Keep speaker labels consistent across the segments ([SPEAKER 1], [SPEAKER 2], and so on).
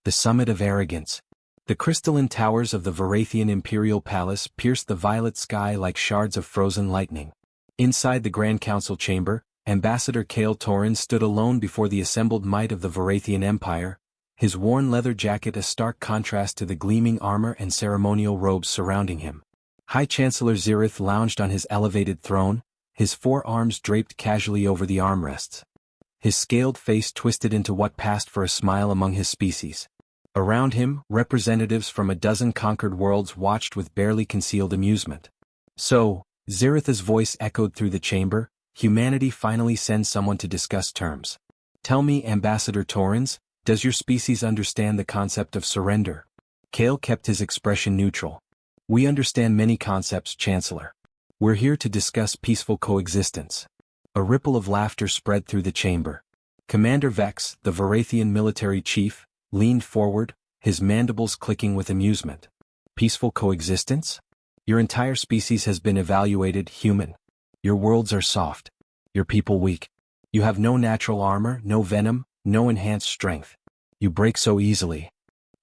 [SPEAKER 1] The summit of arrogance. The crystalline towers of the Varathian imperial palace pierced the violet sky like shards of frozen lightning. Inside the Grand Council chamber, Ambassador Kale Torrens stood alone before the assembled might of the Varathian Empire, his worn leather jacket a stark contrast to the gleaming armor and ceremonial robes surrounding him. High Chancellor Zirith lounged on his elevated throne, his four arms draped casually over the armrests. His scaled face twisted into what passed for a smile among his species. Around him, representatives from a dozen conquered worlds watched with barely concealed amusement. So, Zirith's voice echoed through the chamber, humanity finally sends someone to discuss terms. Tell me, Ambassador Torrens, does your species understand the concept of surrender? Kale kept his expression neutral. We understand many concepts, Chancellor. We're here to discuss peaceful coexistence. A ripple of laughter spread through the chamber. Commander Vex, the Varathian military chief, leaned forward, his mandibles clicking with amusement. Peaceful coexistence? Your entire species has been evaluated, human. Your worlds are soft. Your people weak. You have no natural armor, no venom, no enhanced strength. You break so easily.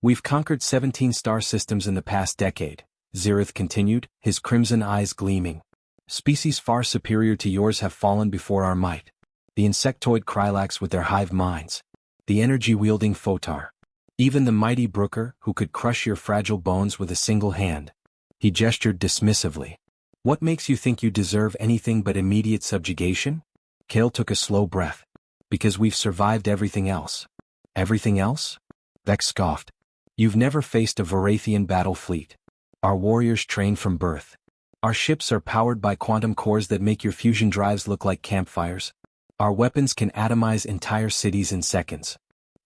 [SPEAKER 1] We've conquered 17 star systems in the past decade, Zirith continued, his crimson eyes gleaming. Species far superior to yours have fallen before our might. The insectoid Krylax with their hive minds. The energy-wielding Photar. Even the mighty Brooker, who could crush your fragile bones with a single hand. He gestured dismissively. What makes you think you deserve anything but immediate subjugation? Kale took a slow breath. Because we've survived everything else. Everything else? Vex scoffed. You've never faced a Varathian battle fleet. Our warriors train from birth. Our ships are powered by quantum cores that make your fusion drives look like campfires. Our weapons can atomize entire cities in seconds.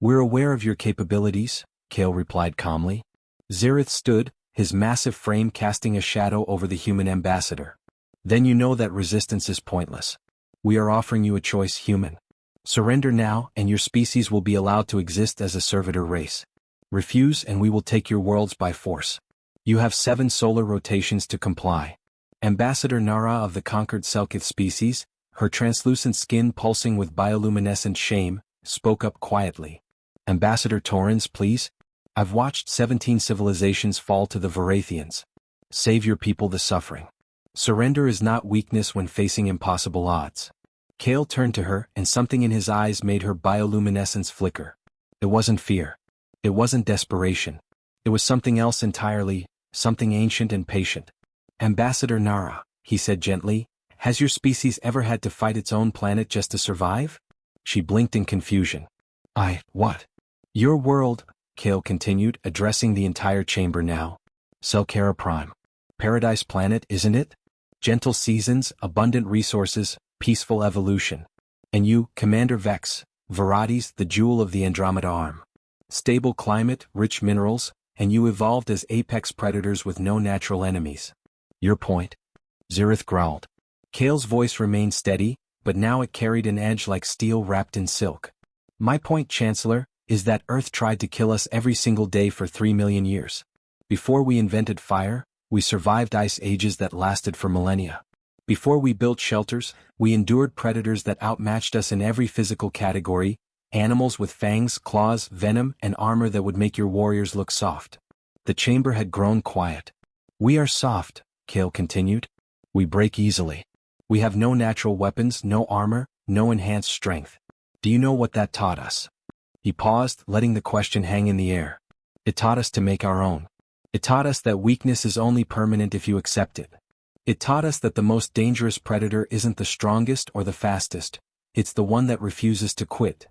[SPEAKER 1] We're aware of your capabilities, Kale replied calmly. Zirith stood, his massive frame casting a shadow over the human ambassador. Then you know that resistance is pointless. We are offering you a choice, human. Surrender now, and your species will be allowed to exist as a servitor race. Refuse and we will take your worlds by force. You have 7 solar rotations to comply. Ambassador Nara of the conquered Selkith species, her translucent skin pulsing with bioluminescent shame, spoke up quietly. Ambassador Torrens, please? I've watched 17 civilizations fall to the Varathians. Save your people the suffering. Surrender is not weakness when facing impossible odds. Kale turned to her, and something in his eyes made her bioluminescence flicker. It wasn't fear. It wasn't desperation. It was something else entirely, something ancient and patient. Ambassador Nara, he said gently, has your species ever had to fight its own planet just to survive? She blinked in confusion. What? Your world, Kale continued, addressing the entire chamber now. Selkara Prime. Paradise planet, isn't it? Gentle seasons, abundant resources, peaceful evolution. And you, Commander Vex, Varates, the jewel of the Andromeda arm. Stable climate, rich minerals, and you evolved as apex predators with no natural enemies. Your point? Zirith growled. Kale's voice remained steady, but now it carried an edge like steel wrapped in silk. My point, Chancellor, is that Earth tried to kill us every single day for 3 million years. Before we invented fire, we survived ice ages that lasted for millennia. Before we built shelters, we endured predators that outmatched us in every physical category, animals with fangs, claws, venom, and armor that would make your warriors look soft. The chamber had grown quiet. We are soft, Kale continued. We break easily. We have no natural weapons, no armor, no enhanced strength. Do you know what that taught us? He paused, letting the question hang in the air. It taught us to make our own. It taught us that weakness is only permanent if you accept it. It taught us that the most dangerous predator isn't the strongest or the fastest. It's the one that refuses to quit.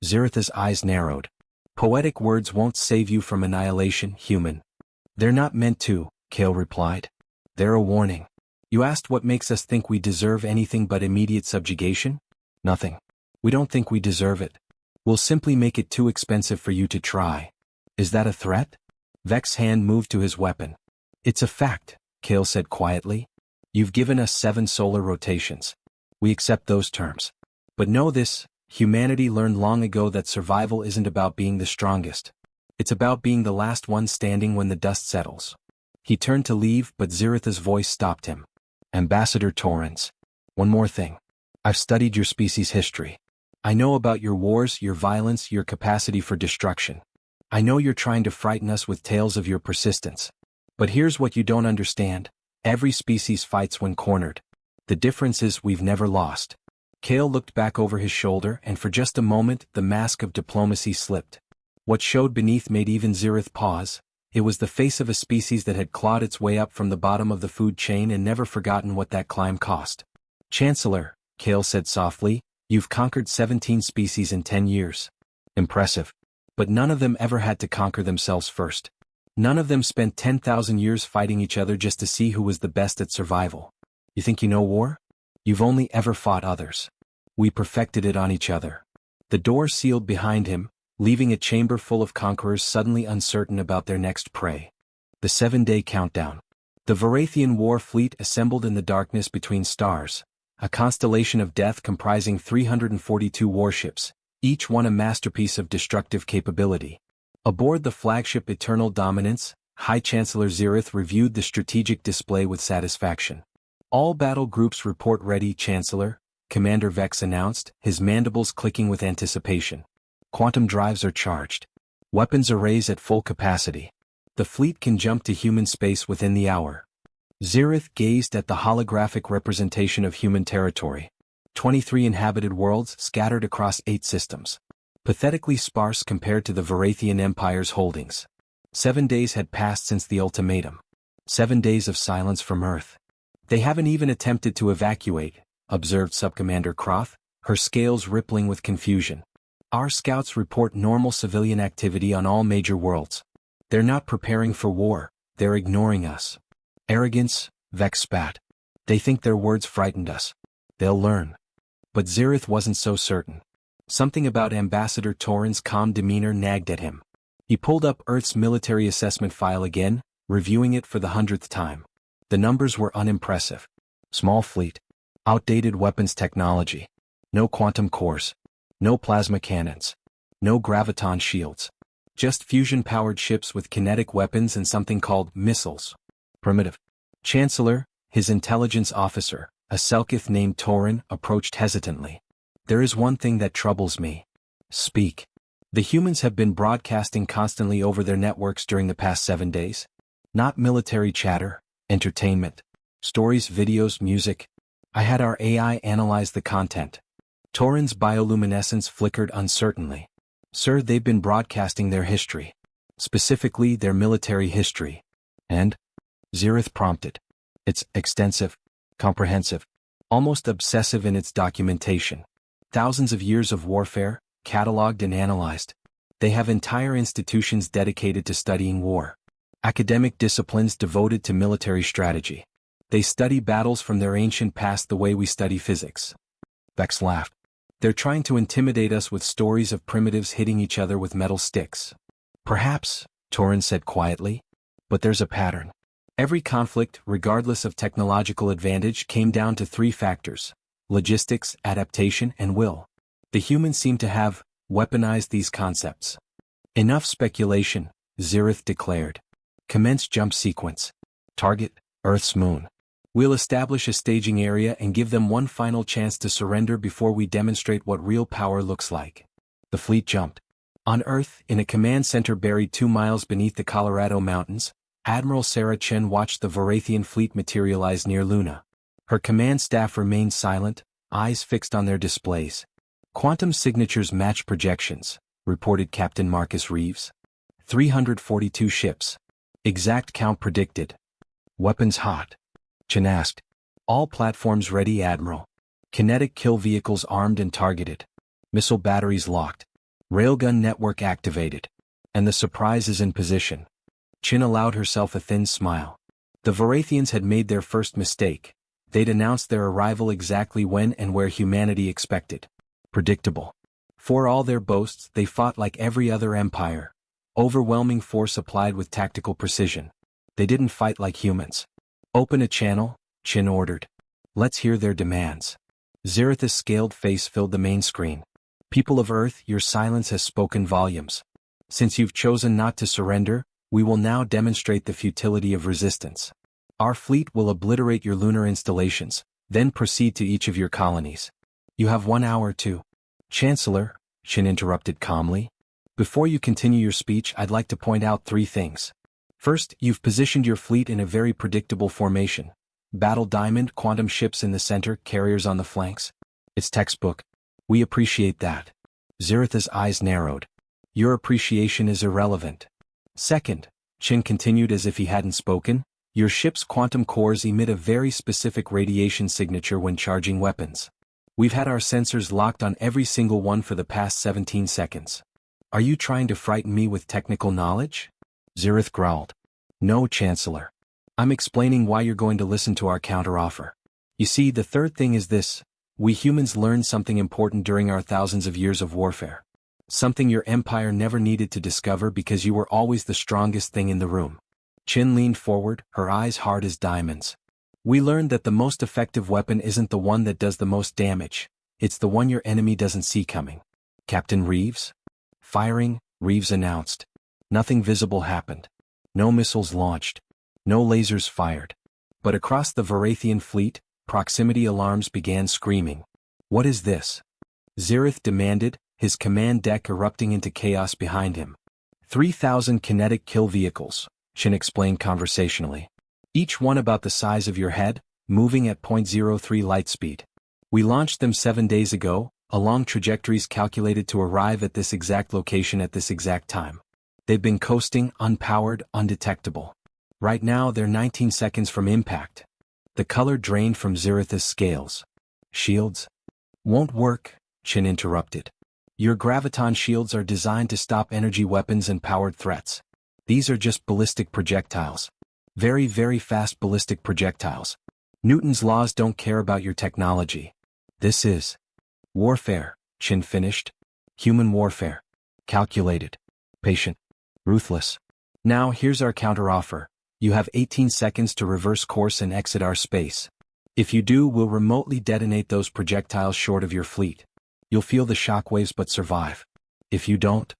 [SPEAKER 1] Zirith's eyes narrowed. Poetic words won't save you from annihilation, human. They're not meant to, Kale replied. They're a warning. You asked what makes us think we deserve anything but immediate subjugation? Nothing. We don't think we deserve it. We'll simply make it too expensive for you to try. Is that a threat? Vex's hand moved to his weapon. It's a fact, Kale said quietly. You've given us 7 solar rotations. We accept those terms. But know this, humanity learned long ago that survival isn't about being the strongest. It's about being the last one standing when the dust settles. He turned to leave, but Zirith's voice stopped him. Ambassador Torrens. One more thing. I've studied your species' history. I know about your wars, your violence, your capacity for destruction. I know you're trying to frighten us with tales of your persistence. But here's what you don't understand. Every species fights when cornered. The difference is we've never lost. Kale looked back over his shoulder, and for just a moment the mask of diplomacy slipped. What showed beneath made even Zirith pause. It was the face of a species that had clawed its way up from the bottom of the food chain and never forgotten what that climb cost. Chancellor, Kale said softly, you've conquered 17 species in 10 years. Impressive. But none of them ever had to conquer themselves first. None of them spent 10,000 years fighting each other just to see who was the best at survival. You think you know war? You've only ever fought others. We perfected it on each other. The door sealed behind him, leaving a chamber full of conquerors suddenly uncertain about their next prey. The 7-day countdown. The Varathian war fleet assembled in the darkness between stars, a constellation of death comprising 342 warships, each one a masterpiece of destructive capability. Aboard the flagship Eternal Dominance, High Chancellor Zirith reviewed the strategic display with satisfaction. All battle groups report ready, Chancellor, Commander Vex announced, his mandibles clicking with anticipation. Quantum drives are charged. Weapons arrays at full capacity. The fleet can jump to human space within the hour. Zirith gazed at the holographic representation of human territory. 23 inhabited worlds scattered across 8 systems. Pathetically sparse compared to the Varathian Empire's holdings. 7 days had passed since the ultimatum. 7 days of silence from Earth. They haven't even attempted to evacuate, observed Subcommander Croth, her scales rippling with confusion. Our scouts report normal civilian activity on all major worlds. They're not preparing for war, they're ignoring us. Arrogance, Vex spat. They think their words frightened us. They'll learn. But Zirith wasn't so certain. Something about Ambassador Torin's calm demeanor nagged at him. He pulled up Earth's military assessment file again, reviewing it for the 100th time. The numbers were unimpressive. Small fleet. Outdated weapons technology. No quantum cores. No plasma cannons. No graviton shields. Just fusion-powered ships with kinetic weapons and something called missiles. Primitive. Chancellor, his intelligence officer, a Selkith named Torin, approached hesitantly. There is one thing that troubles me. Speak. The humans have been broadcasting constantly over their networks during the past 7 days. Not military chatter, entertainment. Stories, videos, music. I had our AI analyze the content. Torin's bioluminescence flickered uncertainly. Sir, they've been broadcasting their history. Specifically, their military history. And? Zirith prompted. It's extensive, comprehensive, almost obsessive in its documentation. Thousands of years of warfare, cataloged and analyzed. They have entire institutions dedicated to studying war. Academic disciplines devoted to military strategy. They study battles from their ancient past the way we study physics. Vex laughed. They're trying to intimidate us with stories of primitives hitting each other with metal sticks. Perhaps, Torin said quietly. But there's a pattern. Every conflict, regardless of technological advantage, came down to 3 factors: logistics, adaptation, and will. The humans seem to have weaponized these concepts. Enough speculation, Zirith declared. Commence jump sequence. Target, Earth's moon. We'll establish a staging area and give them one final chance to surrender before we demonstrate what real power looks like. The fleet jumped. On Earth, in a command center buried 2 miles beneath the Colorado Mountains, Admiral Sarah Chen watched the Varathian fleet materialize near Luna. Her command staff remained silent, eyes fixed on their displays. Quantum signatures match projections, reported Captain Marcus Reeves. 342 ships. Exact count predicted. Weapons hot. Chen asked. All platforms ready, Admiral. Kinetic kill vehicles armed and targeted. Missile batteries locked. Railgun network activated. And the surprise is in position. Chen allowed herself a thin smile. The Varathians had made their first mistake. They'd announced their arrival exactly when and where humanity expected. Predictable. For all their boasts, they fought like every other empire. Overwhelming force applied with tactical precision. They didn't fight like humans. Open a channel, Chen ordered. Let's hear their demands. Zirith's scaled face filled the main screen. People of Earth, your silence has spoken volumes. Since you've chosen not to surrender, we will now demonstrate the futility of resistance. Our fleet will obliterate your lunar installations, then proceed to each of your colonies. You have 1 hour to... Chancellor, Chen interrupted calmly. Before you continue your speech, I'd like to point out 3 things. First, you've positioned your fleet in a very predictable formation. Battle diamond, quantum ships in the center, carriers on the flanks. It's textbook. We appreciate that. Ziritha's eyes narrowed. Your appreciation is irrelevant. Second, Chin continued as if he hadn't spoken, your ship's quantum cores emit a very specific radiation signature when charging weapons. We've had our sensors locked on every single one for the past 17 seconds. Are you trying to frighten me with technical knowledge? Zirith growled. No, Chancellor. I'm explaining why you're going to listen to our counteroffer. You see, the third thing is this. We humans learned something important during our thousands of years of warfare. Something your empire never needed to discover because you were always the strongest thing in the room. Chin leaned forward, her eyes hard as diamonds. We learned that the most effective weapon isn't the one that does the most damage. It's the one your enemy doesn't see coming. Captain Reeves? Firing, Reeves announced. Nothing visible happened. No missiles launched. No lasers fired. But across the Varathian fleet, proximity alarms began screaming. What is this? Zirith demanded, his command deck erupting into chaos behind him. 3,000 kinetic kill vehicles, Chin explained conversationally. Each one about the size of your head, moving at 0.03 light speed. We launched them 7 days ago, along trajectories calculated to arrive at this exact location at this exact time. They've been coasting, unpowered, undetectable. Right now they're 19 seconds from impact. The color drained from Ziritha's scales. Shields? Won't work, Chin interrupted. Your graviton shields are designed to stop energy weapons and powered threats. These are just ballistic projectiles. Very, very fast ballistic projectiles. Newton's laws don't care about your technology. This is warfare, Chin finished. Human warfare. Calculated. Patient. Ruthless. Now here's our counteroffer. You have 18 seconds to reverse course and exit our space. If you do, we'll remotely detonate those projectiles short of your fleet. You'll feel the shockwaves but survive. If you don't.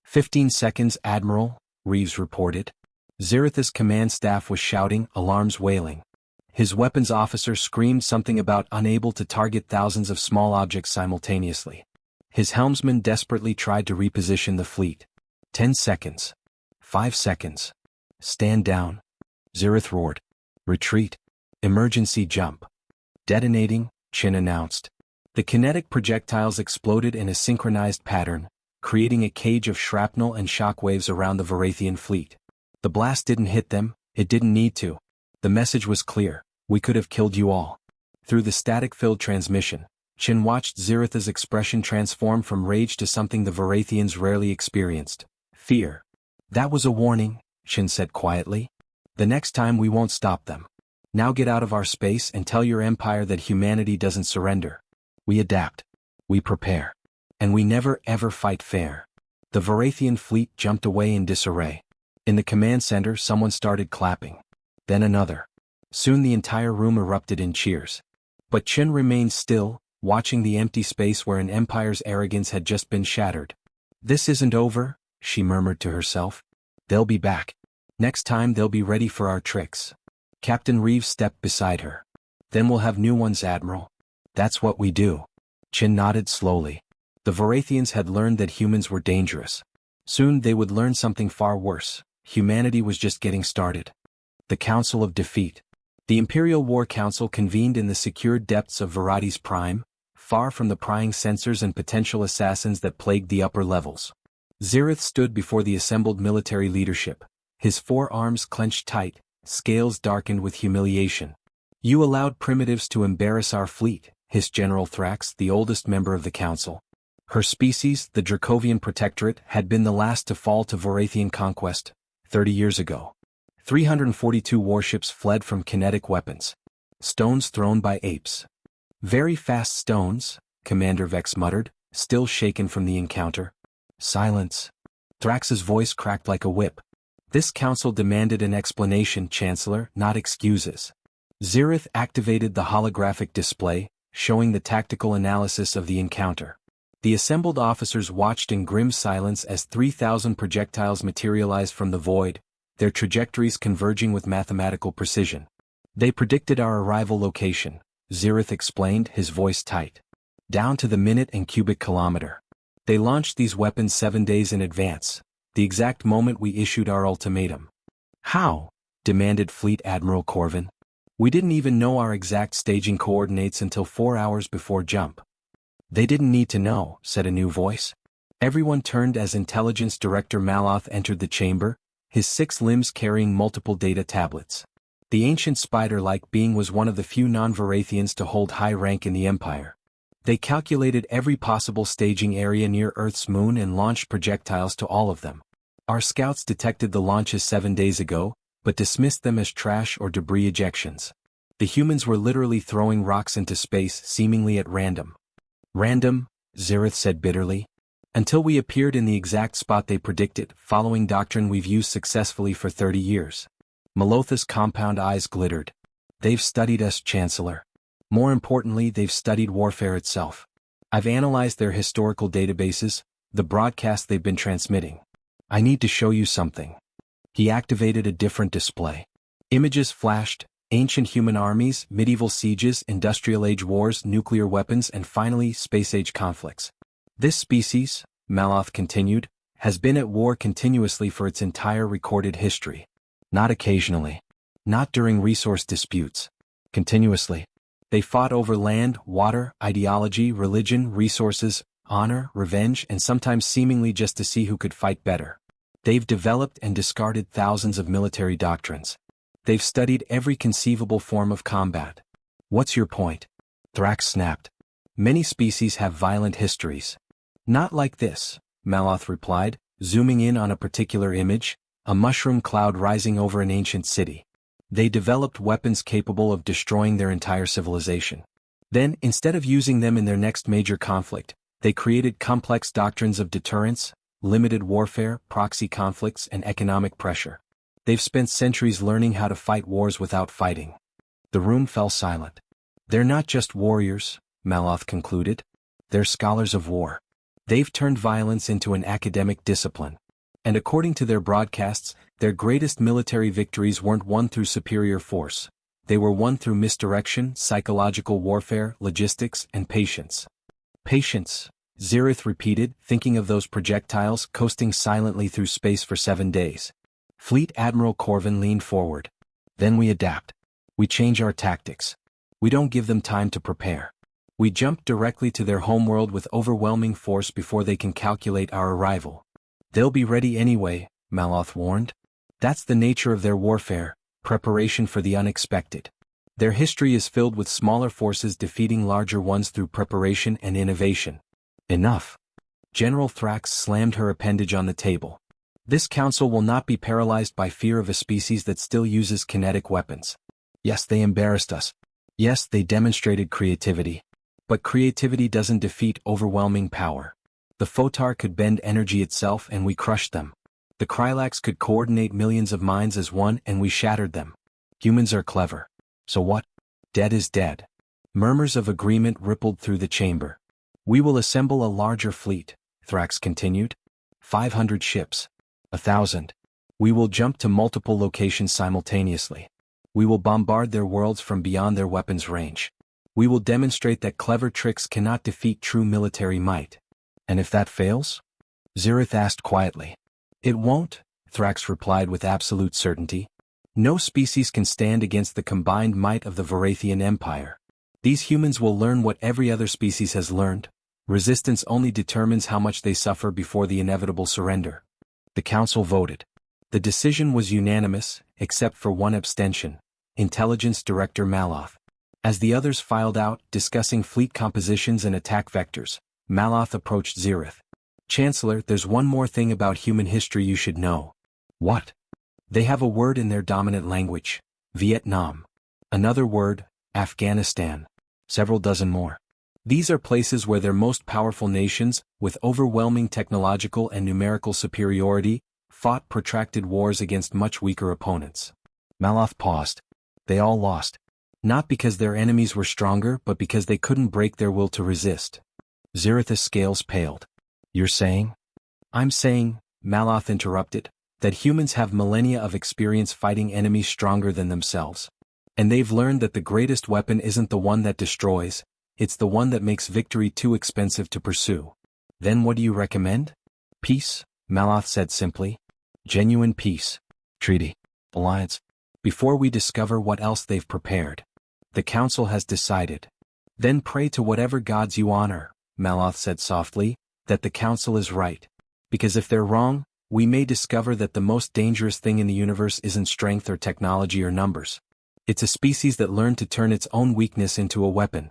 [SPEAKER 1] 15 seconds, Admiral, Reeves reported. Ziritha's command staff was shouting, alarms wailing. His weapons officer screamed something about unable to target thousands of small objects simultaneously. His helmsman desperately tried to reposition the fleet. 10 seconds. 5 seconds. Stand down. Zirith roared. Retreat. Emergency jump. Detonating, Chin announced. The kinetic projectiles exploded in a synchronized pattern, creating a cage of shrapnel and shockwaves around the Varathian fleet. The blast didn't hit them, it didn't need to. The message was clear, we could have killed you all. Through the static-filled transmission, Chin watched Ziritha's expression transform from rage to something the Varathians rarely experienced. Fear. That was a warning, Chin said quietly. The next time we won't stop them. Now get out of our space and tell your empire that humanity doesn't surrender. We adapt. We prepare. And we never ever fight fair. The Varathian fleet jumped away in disarray. In the command center, someone started clapping. Then another. Soon the entire room erupted in cheers. But Chin remained still, watching the empty space where an empire's arrogance had just been shattered. This isn't over, she murmured to herself. They'll be back. Next time they'll be ready for our tricks. Captain Reeves stepped beside her. Then we'll have new ones, Admiral. That's what we do. Chin nodded slowly. The Varathians had learned that humans were dangerous. Soon they would learn something far worse. Humanity was just getting started. The Council of Defeat. The Imperial War Council convened in the secured depths of Varades Prime, far from the prying sensors and potential assassins that plagued the upper levels. Zirith stood before the assembled military leadership, his forearms clenched tight, scales darkened with humiliation. You allowed primitives to embarrass our fleet, hissed General Thrax, the oldest member of the council. Her species, the Dracovian Protectorate, had been the last to fall to Varathian conquest, 30 years ago. 342 warships fled from kinetic weapons. Stones thrown by apes. Very fast stones, Commander Vex muttered, still shaken from the encounter. Silence. Thrax's voice cracked like a whip. This council demanded an explanation, Chancellor, not excuses. Zirith activated the holographic display, showing the tactical analysis of the encounter. The assembled officers watched in grim silence as 3,000 projectiles materialized from the void, their trajectories converging with mathematical precision. They predicted our arrival location, Zirith explained, his voice tight. Down to the minute and cubic kilometer. They launched these weapons 7 days in advance, the exact moment we issued our ultimatum. How? Demanded Fleet Admiral Corvin. We didn't even know our exact staging coordinates until 4 hours before jump. They didn't need to know, said a new voice. Everyone turned as Intelligence Director Maloth entered the chamber, his 6 limbs carrying multiple data tablets. The ancient spider-like being was one of the few non-Varathians to hold high rank in the Empire. They calculated every possible staging area near Earth's moon and launched projectiles to all of them. Our scouts detected the launches 7 days ago, but dismissed them as trash or debris ejections. The humans were literally throwing rocks into space seemingly at random. Random, Zirith said bitterly. Until we appeared in the exact spot they predicted, following doctrine we've used successfully for 30 years. Malotha's compound eyes glittered. They've studied us, Chancellor. More importantly, they've studied warfare itself. I've analyzed their historical databases, the broadcasts they've been transmitting. I need to show you something. He activated a different display. Images flashed, ancient human armies, medieval sieges, industrial age wars, nuclear weapons, and finally space-age conflicts. This species, Maloth continued, has been at war continuously for its entire recorded history. Not occasionally. Not during resource disputes. Continuously. They fought over land, water, ideology, religion, resources, honor, revenge, and sometimes seemingly just to see who could fight better. They've developed and discarded thousands of military doctrines. They've studied every conceivable form of combat. What's your point? Thrax snapped. Many species have violent histories. Not like this, Maloth replied, zooming in on a particular image, a mushroom cloud rising over an ancient city. They developed weapons capable of destroying their entire civilization. Then, instead of using them in their next major conflict, they created complex doctrines of deterrence, limited warfare, proxy conflicts, and economic pressure. They've spent centuries learning how to fight wars without fighting. The room fell silent. They're not just warriors, Maloth concluded. They're scholars of war. They've turned violence into an academic discipline. And according to their broadcasts, their greatest military victories weren't won through superior force. They were won through misdirection, psychological warfare, logistics, and patience. Patience, Zirith repeated, thinking of those projectiles coasting silently through space for 7 days. Fleet Admiral Corvin leaned forward. Then we adapt. We change our tactics. We don't give them time to prepare. We jump directly to their homeworld with overwhelming force before they can calculate our arrival. They'll be ready anyway, Maloth warned. That's the nature of their warfare, preparation for the unexpected. Their history is filled with smaller forces defeating larger ones through preparation and innovation. Enough. General Thrax slammed her appendage on the table. This council will not be paralyzed by fear of a species that still uses kinetic weapons. Yes, they embarrassed us. Yes, they demonstrated creativity. But creativity doesn't defeat overwhelming power. The Photar could bend energy itself and we crushed them. The Krylax could coordinate millions of minds as one and we shattered them. Humans are clever. So what? Dead is dead. Murmurs of agreement rippled through the chamber. We will assemble a larger fleet, Thrax continued. 500 ships. 1,000. We will jump to multiple locations simultaneously. We will bombard their worlds from beyond their weapons range. We will demonstrate that clever tricks cannot defeat true military might. And if that fails? Zirith asked quietly. It won't, Thrax replied with absolute certainty. No species can stand against the combined might of the Varathian Empire. These humans will learn what every other species has learned. Resistance only determines how much they suffer before the inevitable surrender. The council voted. The decision was unanimous, except for one abstention, Intelligence Director Maloth. As the others filed out, discussing fleet compositions and attack vectors, Maloth approached Zirith. Chancellor, there's one more thing about human history you should know. What? They have a word in their dominant language, Vietnam. Another word, Afghanistan. Several dozen more. These are places where their most powerful nations, with overwhelming technological and numerical superiority, fought protracted wars against much weaker opponents. Maloth paused. They all lost. Not because their enemies were stronger but because they couldn't break their will to resist. Zirith's scales paled. You're saying? I'm saying, Maloth interrupted, that humans have millennia of experience fighting enemies stronger than themselves. And they've learned that the greatest weapon isn't the one that destroys, it's the one that makes victory too expensive to pursue. Then what do you recommend? Peace, Maloth said simply. Genuine peace. Treaty. Alliance. Before we discover what else they've prepared. The council has decided. Then pray to whatever gods you honor, Maloth said softly, that the council is right. Because if they're wrong, we may discover that the most dangerous thing in the universe isn't strength or technology or numbers. It's a species that learned to turn its own weakness into a weapon.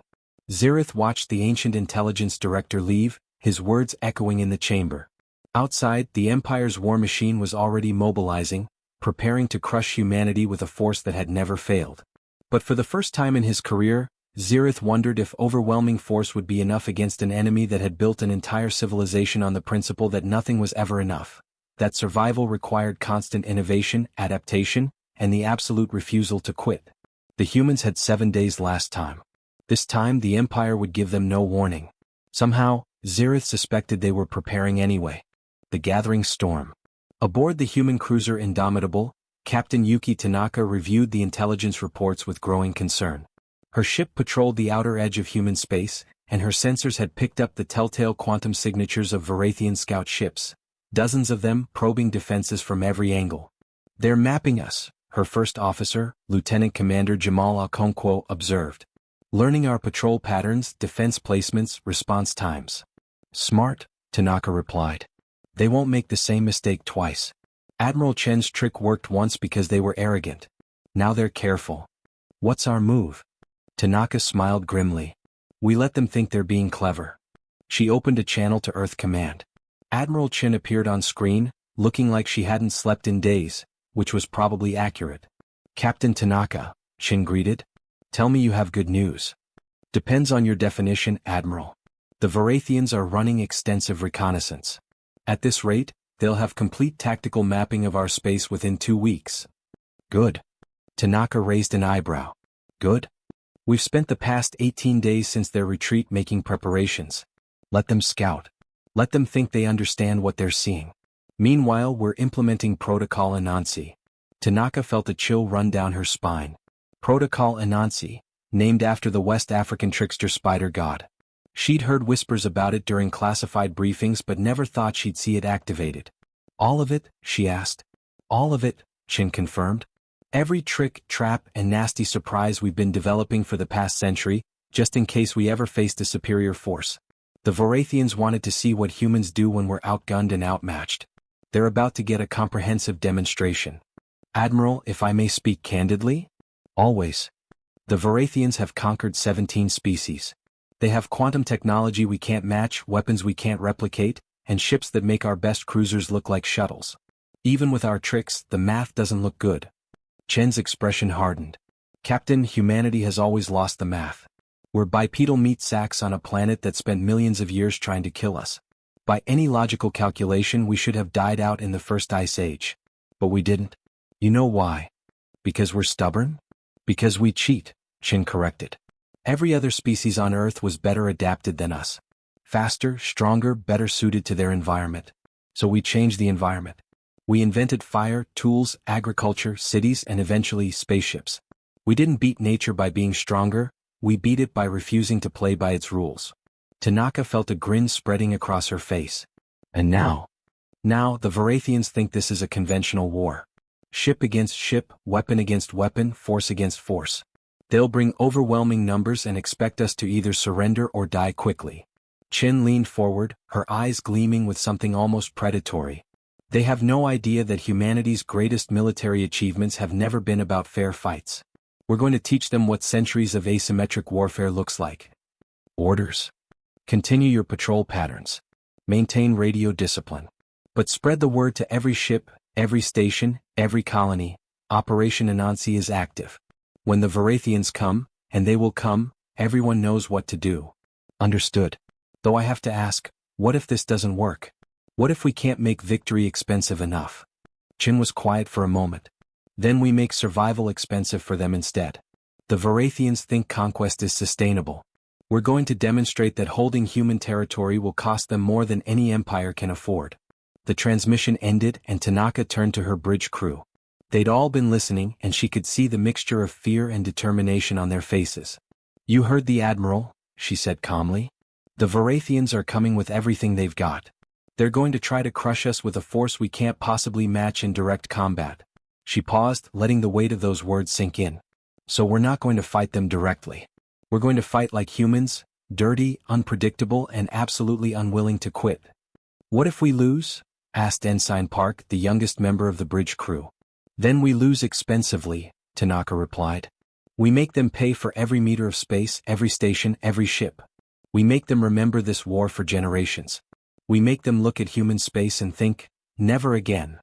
[SPEAKER 1] Zirith watched the ancient intelligence director leave, his words echoing in the chamber. Outside, the Empire's war machine was already mobilizing, preparing to crush humanity with a force that had never failed. But for the first time in his career, Zirith wondered if overwhelming force would be enough against an enemy that had built an entire civilization on the principle that nothing was ever enough, that survival required constant innovation, adaptation, and the absolute refusal to quit. The humans had 7 days last time. This time the Empire would give them no warning. Somehow, Zirith suspected they were preparing anyway. The gathering storm. Aboard the human cruiser Indomitable, Captain Yuki Tanaka reviewed the intelligence reports with growing concern. Her ship patrolled the outer edge of human space, and her sensors had picked up the telltale quantum signatures of Varathian scout ships, dozens of them probing defenses from every angle. They're mapping us, her first officer, Lieutenant Commander Jamal Okonkwo, observed. Learning our patrol patterns, defense placements, response times. Smart, Tanaka replied. They won't make the same mistake twice. Admiral Chen's trick worked once because they were arrogant. Now they're careful. What's our move? Tanaka smiled grimly. We let them think they're being clever. She opened a channel to Earth Command. Admiral Chen appeared on screen, looking like she hadn't slept in days, which was probably accurate. Captain Tanaka, Chen greeted. Tell me you have good news. Depends on your definition, Admiral. The Varathians are running extensive reconnaissance. At this rate, they'll have complete tactical mapping of our space within 2 weeks. Good. Tanaka raised an eyebrow. Good? We've spent the past 18 days since their retreat making preparations. Let them scout. Let them think they understand what they're seeing. Meanwhile, we're implementing Protocol Anansi. Tanaka felt a chill run down her spine. Protocol Anansi, named after the West African trickster spider god. She'd heard whispers about it during classified briefings but never thought she'd see it activated. All of it? She asked. All of it, Chin confirmed. Every trick, trap, and nasty surprise we've been developing for the past century, just in case we ever faced a superior force. The Varathians wanted to see what humans do when we're outgunned and outmatched. They're about to get a comprehensive demonstration. Admiral, if I may speak candidly? Always. The Varathians have conquered 17 species. They have quantum technology we can't match, weapons we can't replicate, and ships that make our best cruisers look like shuttles. Even with our tricks, the math doesn't look good. Chen's expression hardened. Captain, humanity has always lost the math. We're bipedal meat sacks on a planet that spent millions of years trying to kill us. By any logical calculation, we should have died out in the first ice age. But we didn't. You know why? Because we're stubborn? Because we cheat, Chen corrected. Every other species on Earth was better adapted than us. Faster, stronger, better suited to their environment. So we changed the environment. We invented fire, tools, agriculture, cities, and eventually spaceships. We didn't beat nature by being stronger, we beat it by refusing to play by its rules. Tanaka felt a grin spreading across her face. And now the Varathians think this is a conventional war. Ship against ship, weapon against weapon, force against force. They'll bring overwhelming numbers and expect us to either surrender or die quickly. Chin leaned forward, her eyes gleaming with something almost predatory. They have no idea that humanity's greatest military achievements have never been about fair fights. We're going to teach them what centuries of asymmetric warfare looks like. Orders. Continue your patrol patterns. Maintain radio discipline. But spread the word to every ship, every station, every colony. Operation Anansi is active. When the Varathians come, and they will come, everyone knows what to do. Understood. Though I have to ask, what if this doesn't work? What if we can't make victory expensive enough? Chin was quiet for a moment. Then we make survival expensive for them instead. The Varathians think conquest is sustainable. We're going to demonstrate that holding human territory will cost them more than any empire can afford. The transmission ended and Tanaka turned to her bridge crew. They'd all been listening and she could see the mixture of fear and determination on their faces. You heard the Admiral, she said calmly. The Varathians are coming with everything they've got. They're going to try to crush us with a force we can't possibly match in direct combat. She paused, letting the weight of those words sink in. So we're not going to fight them directly. We're going to fight like humans, dirty, unpredictable, and absolutely unwilling to quit. What if we lose? Asked Ensign Park, the youngest member of the bridge crew. Then we lose expensively, Tanaka replied. We make them pay for every meter of space, every station, every ship. We make them remember this war for generations. We make them look at human space and think, never again.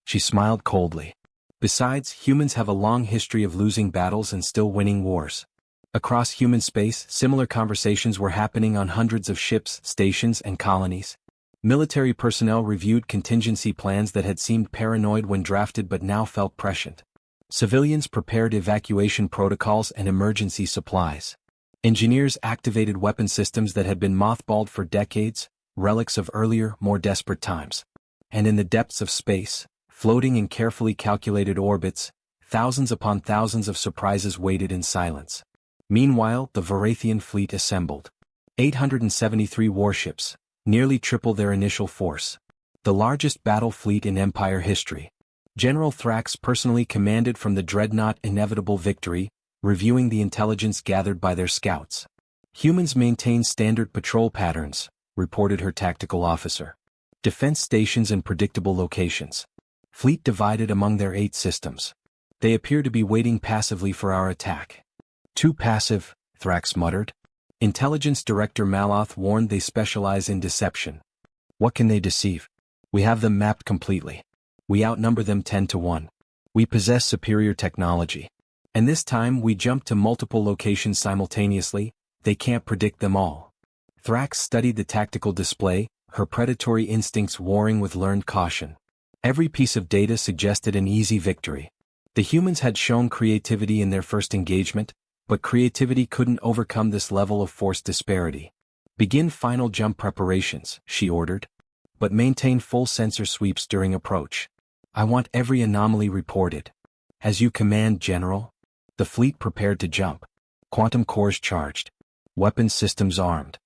[SPEAKER 1] She smiled coldly. Besides, humans have a long history of losing battles and still winning wars. Across human space, similar conversations were happening on hundreds of ships, stations, and colonies. Military personnel reviewed contingency plans that had seemed paranoid when drafted but now felt prescient. Civilians prepared evacuation protocols and emergency supplies. Engineers activated weapon systems that had been mothballed for decades, relics of earlier, more desperate times. And in the depths of space, floating in carefully calculated orbits, thousands upon thousands of surprises waited in silence. Meanwhile, the Varathian fleet assembled. 873 warships, nearly triple their initial force. The largest battle fleet in Empire history. General Thrax personally commanded from the dreadnought Inevitable Victory, reviewing the intelligence gathered by their scouts. Humans maintain standard patrol patterns, reported her tactical officer. Defense stations in predictable locations. Fleet divided among their 8 systems. They appear to be waiting passively for our attack. Too passive, Thrax muttered. Intelligence Director Maloth warned they specialize in deception. What can they deceive? We have them mapped completely. We outnumber them 10 to 1. We possess superior technology. And this time we jump to multiple locations simultaneously, they can't predict them all. Thrax studied the tactical display, her predatory instincts warring with learned caution. Every piece of data suggested an easy victory. The humans had shown creativity in their first engagement, but creativity couldn't overcome this level of force disparity. Begin final jump preparations, she ordered. But maintain full sensor sweeps during approach. I want every anomaly reported. As you command, General. The fleet prepared to jump. Quantum cores charged. Weapons systems armed.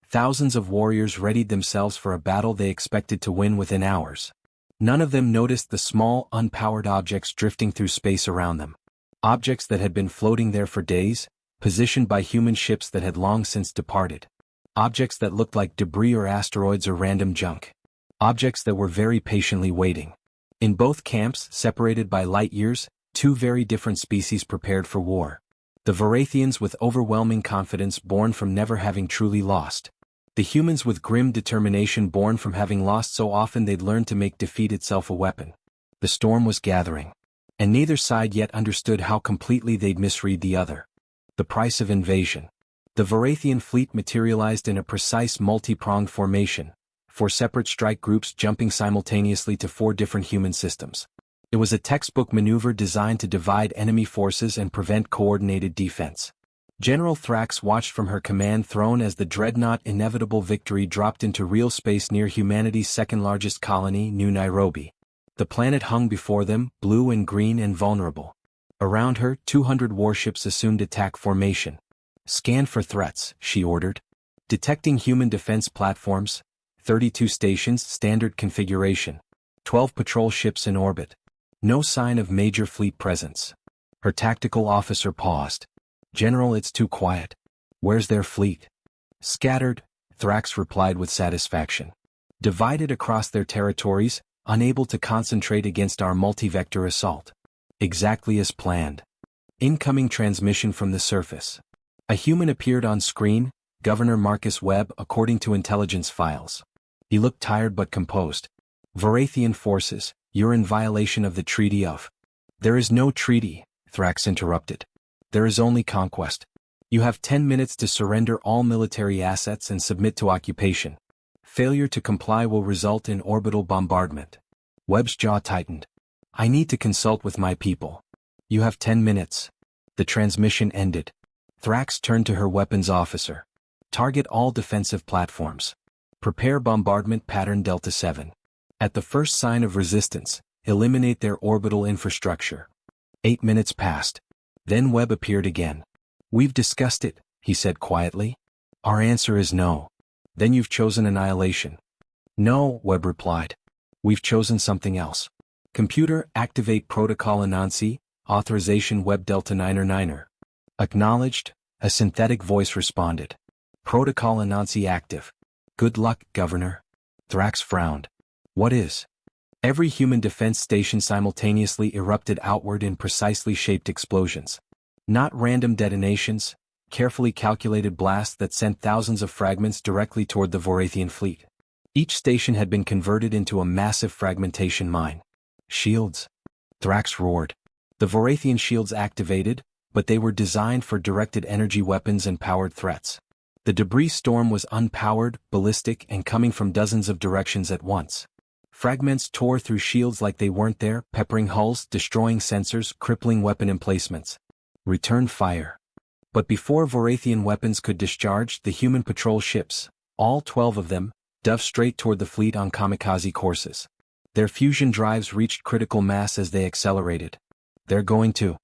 [SPEAKER 1] Thousands of warriors readied themselves for a battle they expected to win within hours. None of them noticed the small, unpowered objects drifting through space around them. Objects that had been floating there for days, positioned by human ships that had long since departed. Objects that looked like debris or asteroids or random junk. Objects that were very patiently waiting. In both camps, separated by light years, 2 very different species prepared for war. The Varathians with overwhelming confidence born from never having truly lost. The humans with grim determination born from having lost so often they'd learned to make defeat itself a weapon. The storm was gathering. And neither side yet understood how completely they'd misread the other. The price of invasion. The Varathian fleet materialized in a precise multi-pronged formation, 4 separate strike groups jumping simultaneously to 4 different human systems. It was a textbook maneuver designed to divide enemy forces and prevent coordinated defense. General Thrax watched from her command throne as the dreadnought Inevitable Victory dropped into real space near humanity's second-largest colony, New Nairobi. The planet hung before them, blue and green and vulnerable. Around her, 200 warships assumed attack formation. Scan for threats, she ordered. Detecting human defense platforms, 32 stations, standard configuration. 12 patrol ships in orbit. No sign of major fleet presence. Her tactical officer paused. General, it's too quiet. Where's their fleet? Scattered, Thrax replied with satisfaction. Divided across their territories, unable to concentrate against our multi-vector assault. Exactly as planned. Incoming transmission from the surface. A human appeared on screen, Governor Marcus Webb, according to intelligence files. He looked tired but composed. Varathian forces, you're in violation of the Treaty of. There is no treaty, Thrax interrupted. There is only conquest. You have 10 minutes to surrender all military assets and submit to occupation. Failure to comply will result in orbital bombardment. Webb's jaw tightened. I need to consult with my people. You have 10 minutes. The transmission ended. Thrax turned to her weapons officer. Target all defensive platforms. Prepare bombardment pattern Delta 7. At the first sign of resistance, eliminate their orbital infrastructure. 8 minutes passed. Then Webb appeared again. We've discussed it, he said quietly. Our answer is no. Then you've chosen annihilation. No, Webb replied. We've chosen something else. Computer, activate protocol Anansi, authorization Web Delta 9er. Acknowledged, a synthetic voice responded. Protocol Anansi active. Good luck, Governor. Thrax frowned. What is? Every human defense station simultaneously erupted outward in precisely shaped explosions. Not random detonations, carefully calculated blasts that sent thousands of fragments directly toward the Vorathian fleet. Each station had been converted into a massive fragmentation mine. Shields? Thrax roared. The Vorathian shields activated, but they were designed for directed energy weapons and powered threats. The debris storm was unpowered, ballistic, and coming from dozens of directions at once. Fragments tore through shields like they weren't there, peppering hulls, destroying sensors, crippling weapon emplacements. Return fire. But before Vorathian weapons could discharge, the human patrol ships, all 12 of them, dove straight toward the fleet on kamikaze courses. Their fusion drives reached critical mass as they accelerated. They're going to.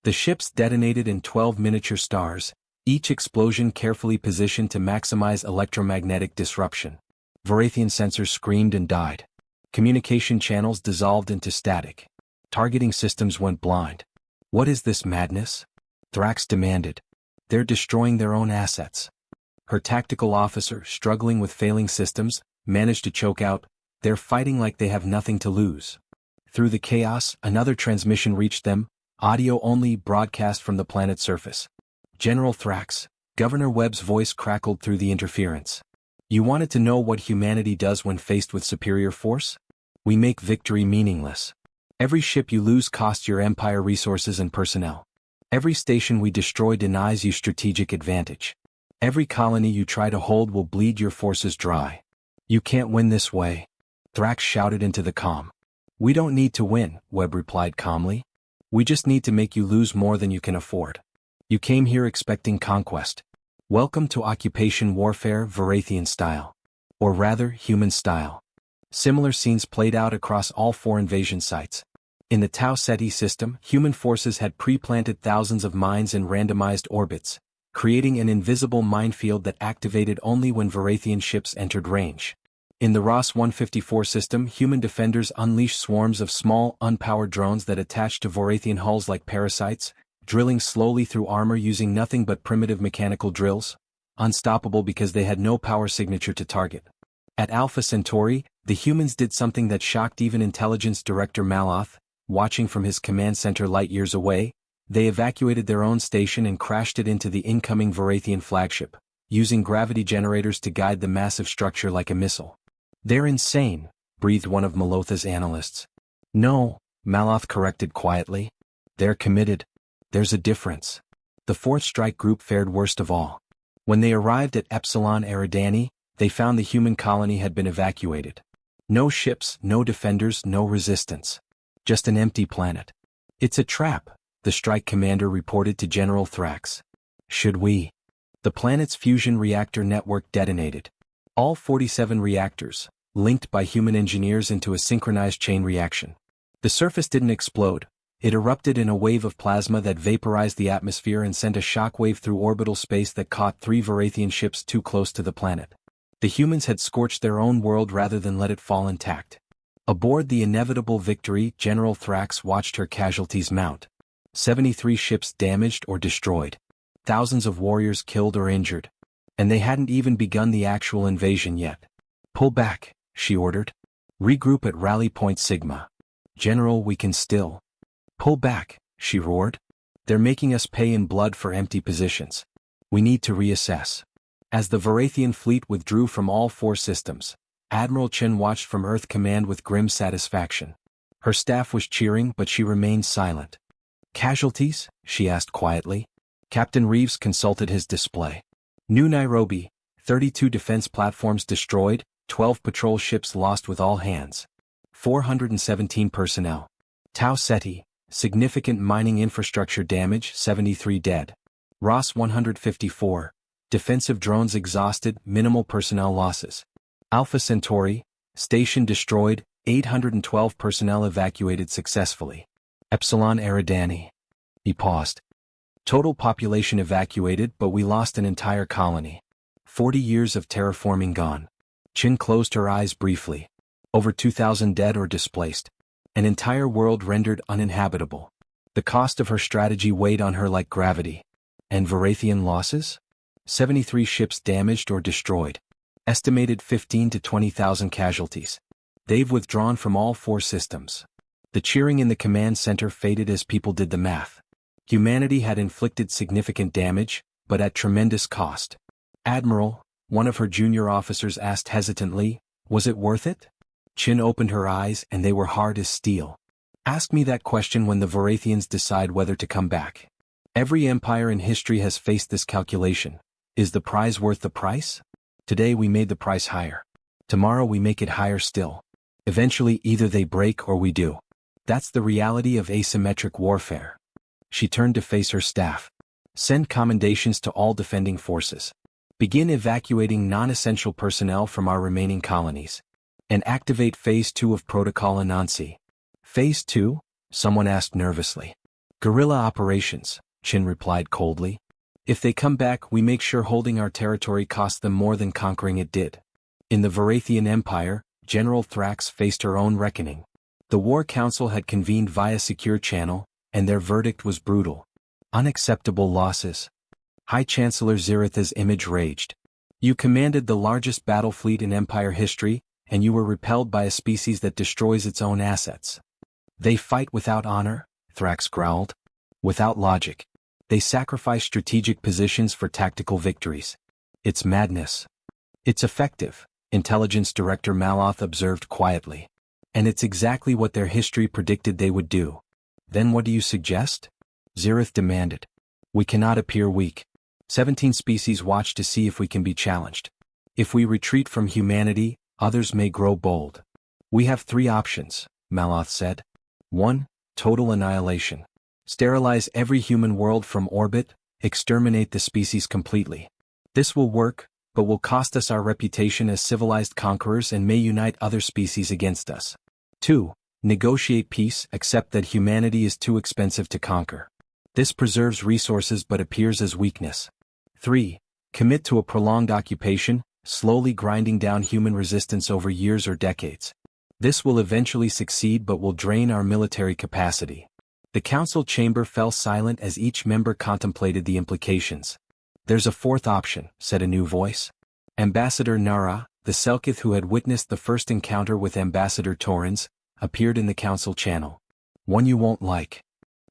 [SPEAKER 1] The ships detonated in 12 miniature stars, each explosion carefully positioned to maximize electromagnetic disruption. Vorathian sensors screamed and died. Communication channels dissolved into static. Targeting systems went blind. What is this madness? Thrax demanded. They're destroying their own assets. Her tactical officer, struggling with failing systems, managed to choke out, they're fighting like they have nothing to lose. Through the chaos, another transmission reached them, audio-only broadcast from the planet's surface. General Thrax, Governor Webb's voice crackled through the interference. You wanted to know what humanity does when faced with superior force? We make victory meaningless. Every ship you lose costs your empire resources and personnel. Every station we destroy denies you strategic advantage. Every colony you try to hold will bleed your forces dry. You can't win this way. Thrax shouted into the comm. We don't need to win, Webb replied calmly. We just need to make you lose more than you can afford. You came here expecting conquest. Welcome to occupation warfare Vorathian style. Or rather, human style. Similar scenes played out across all 4 invasion sites. In the Tau Ceti system, human forces had pre-planted thousands of mines in randomized orbits, creating an invisible minefield that activated only when Vorathian ships entered range. In the Ross 154 system, human defenders unleashed swarms of small, unpowered drones that attached to Vorathian hulls like parasites, drilling slowly through armor using nothing but primitive mechanical drills, unstoppable because they had no power signature to target. At Alpha Centauri, the humans did something that shocked even Intelligence Director Maloth, watching from his command center light years away. They evacuated their own station and crashed it into the incoming Vorathian flagship, using gravity generators to guide the massive structure like a missile. They're insane, breathed one of Malotha's analysts. No, Maloth corrected quietly. They're committed. There's a difference. The 4th Strike Group fared worst of all. When they arrived at Epsilon Eridani, they found the human colony had been evacuated. No ships, no defenders, no resistance. Just an empty planet. It's a trap, the strike commander reported to General Thrax. Should we? The planet's fusion reactor network detonated. All 47 reactors, linked by human engineers into a synchronized chain reaction. The surface didn't explode. It erupted in a wave of plasma that vaporized the atmosphere and sent a shockwave through orbital space that caught 3 Vorathian ships too close to the planet. The humans had scorched their own world rather than let it fall intact. Aboard the inevitable Victory, General Thrax watched her casualties mount. 73 ships damaged or destroyed. Thousands of warriors killed or injured. And they hadn't even begun the actual invasion yet. Pull back, she ordered. Regroup at Rally Point Sigma. General, we can still. Pull back, she roared. They're making us pay in blood for empty positions. We need to reassess. As the Vorathian fleet withdrew from all 4 systems, Admiral Chen watched from Earth Command with grim satisfaction. Her staff was cheering, but she remained silent. Casualties? She asked quietly. Captain Reeves consulted his display. New Nairobi, 32 defense platforms destroyed, 12 patrol ships lost with all hands. 417 personnel. Tau Ceti, significant mining infrastructure damage, 73 dead. Ross 154, defensive drones exhausted, minimal personnel losses. Alpha Centauri, station destroyed, 812 personnel evacuated successfully. Epsilon Eridani. He paused. Total population evacuated, but we lost an entire colony. 40 years of terraforming gone. Chin closed her eyes briefly. Over 2,000 dead or displaced. An entire world rendered uninhabitable. The cost of her strategy weighed on her like gravity. And Varathian losses? 73 ships damaged or destroyed. Estimated 15 to 20,000 casualties. They've withdrawn from all 4 systems. The cheering in the command center faded as people did the math. Humanity had inflicted significant damage, but at tremendous cost. Admiral, one of her junior officers asked hesitantly, was it worth it? Chin opened her eyes and they were hard as steel. Ask me that question when the Varathians decide whether to come back. Every empire in history has faced this calculation. Is the prize worth the price? Today we made the price higher. Tomorrow we make it higher still. Eventually either they break or we do. That's the reality of asymmetric warfare. She turned to face her staff. Send commendations to all defending forces. Begin evacuating non-essential personnel from our remaining colonies. And activate Phase 2 of Protocol Anansi. Phase 2? Someone asked nervously. Guerrilla operations, Chin replied coldly. If they come back, we make sure holding our territory costs them more than conquering it did. In the Varathian Empire, General Thrax faced her own reckoning. The War Council had convened via secure channel, and their verdict was brutal. Unacceptable losses. High Chancellor Ziritha's image raged. You commanded the largest battle fleet in Empire history, and you were repelled by a species that destroys its own assets. They fight without honor, Thrax growled. Without logic. They sacrifice strategic positions for tactical victories. It's madness. It's effective, Intelligence Director Maloth observed quietly. And it's exactly what their history predicted they would do. Then what do you suggest? Zirith demanded. We cannot appear weak. 17 species watch to see if we can be challenged. If we retreat from humanity, others may grow bold. We have 3 options, Maloth said. 1. Total annihilation. Sterilize every human world from orbit, exterminate the species completely. This will work, but will cost us our reputation as civilized conquerors and may unite other species against us. 2. Negotiate peace, accept that humanity is too expensive to conquer. This preserves resources but appears as weakness. 3. Commit to a prolonged occupation, slowly grinding down human resistance over years or decades. This will eventually succeed but will drain our military capacity. The council chamber fell silent as each member contemplated the implications. There's a 4th option, said a new voice. Ambassador Nara, the Selkith who had witnessed the first encounter with Ambassador Torrens, appeared in the council channel. One you won't like.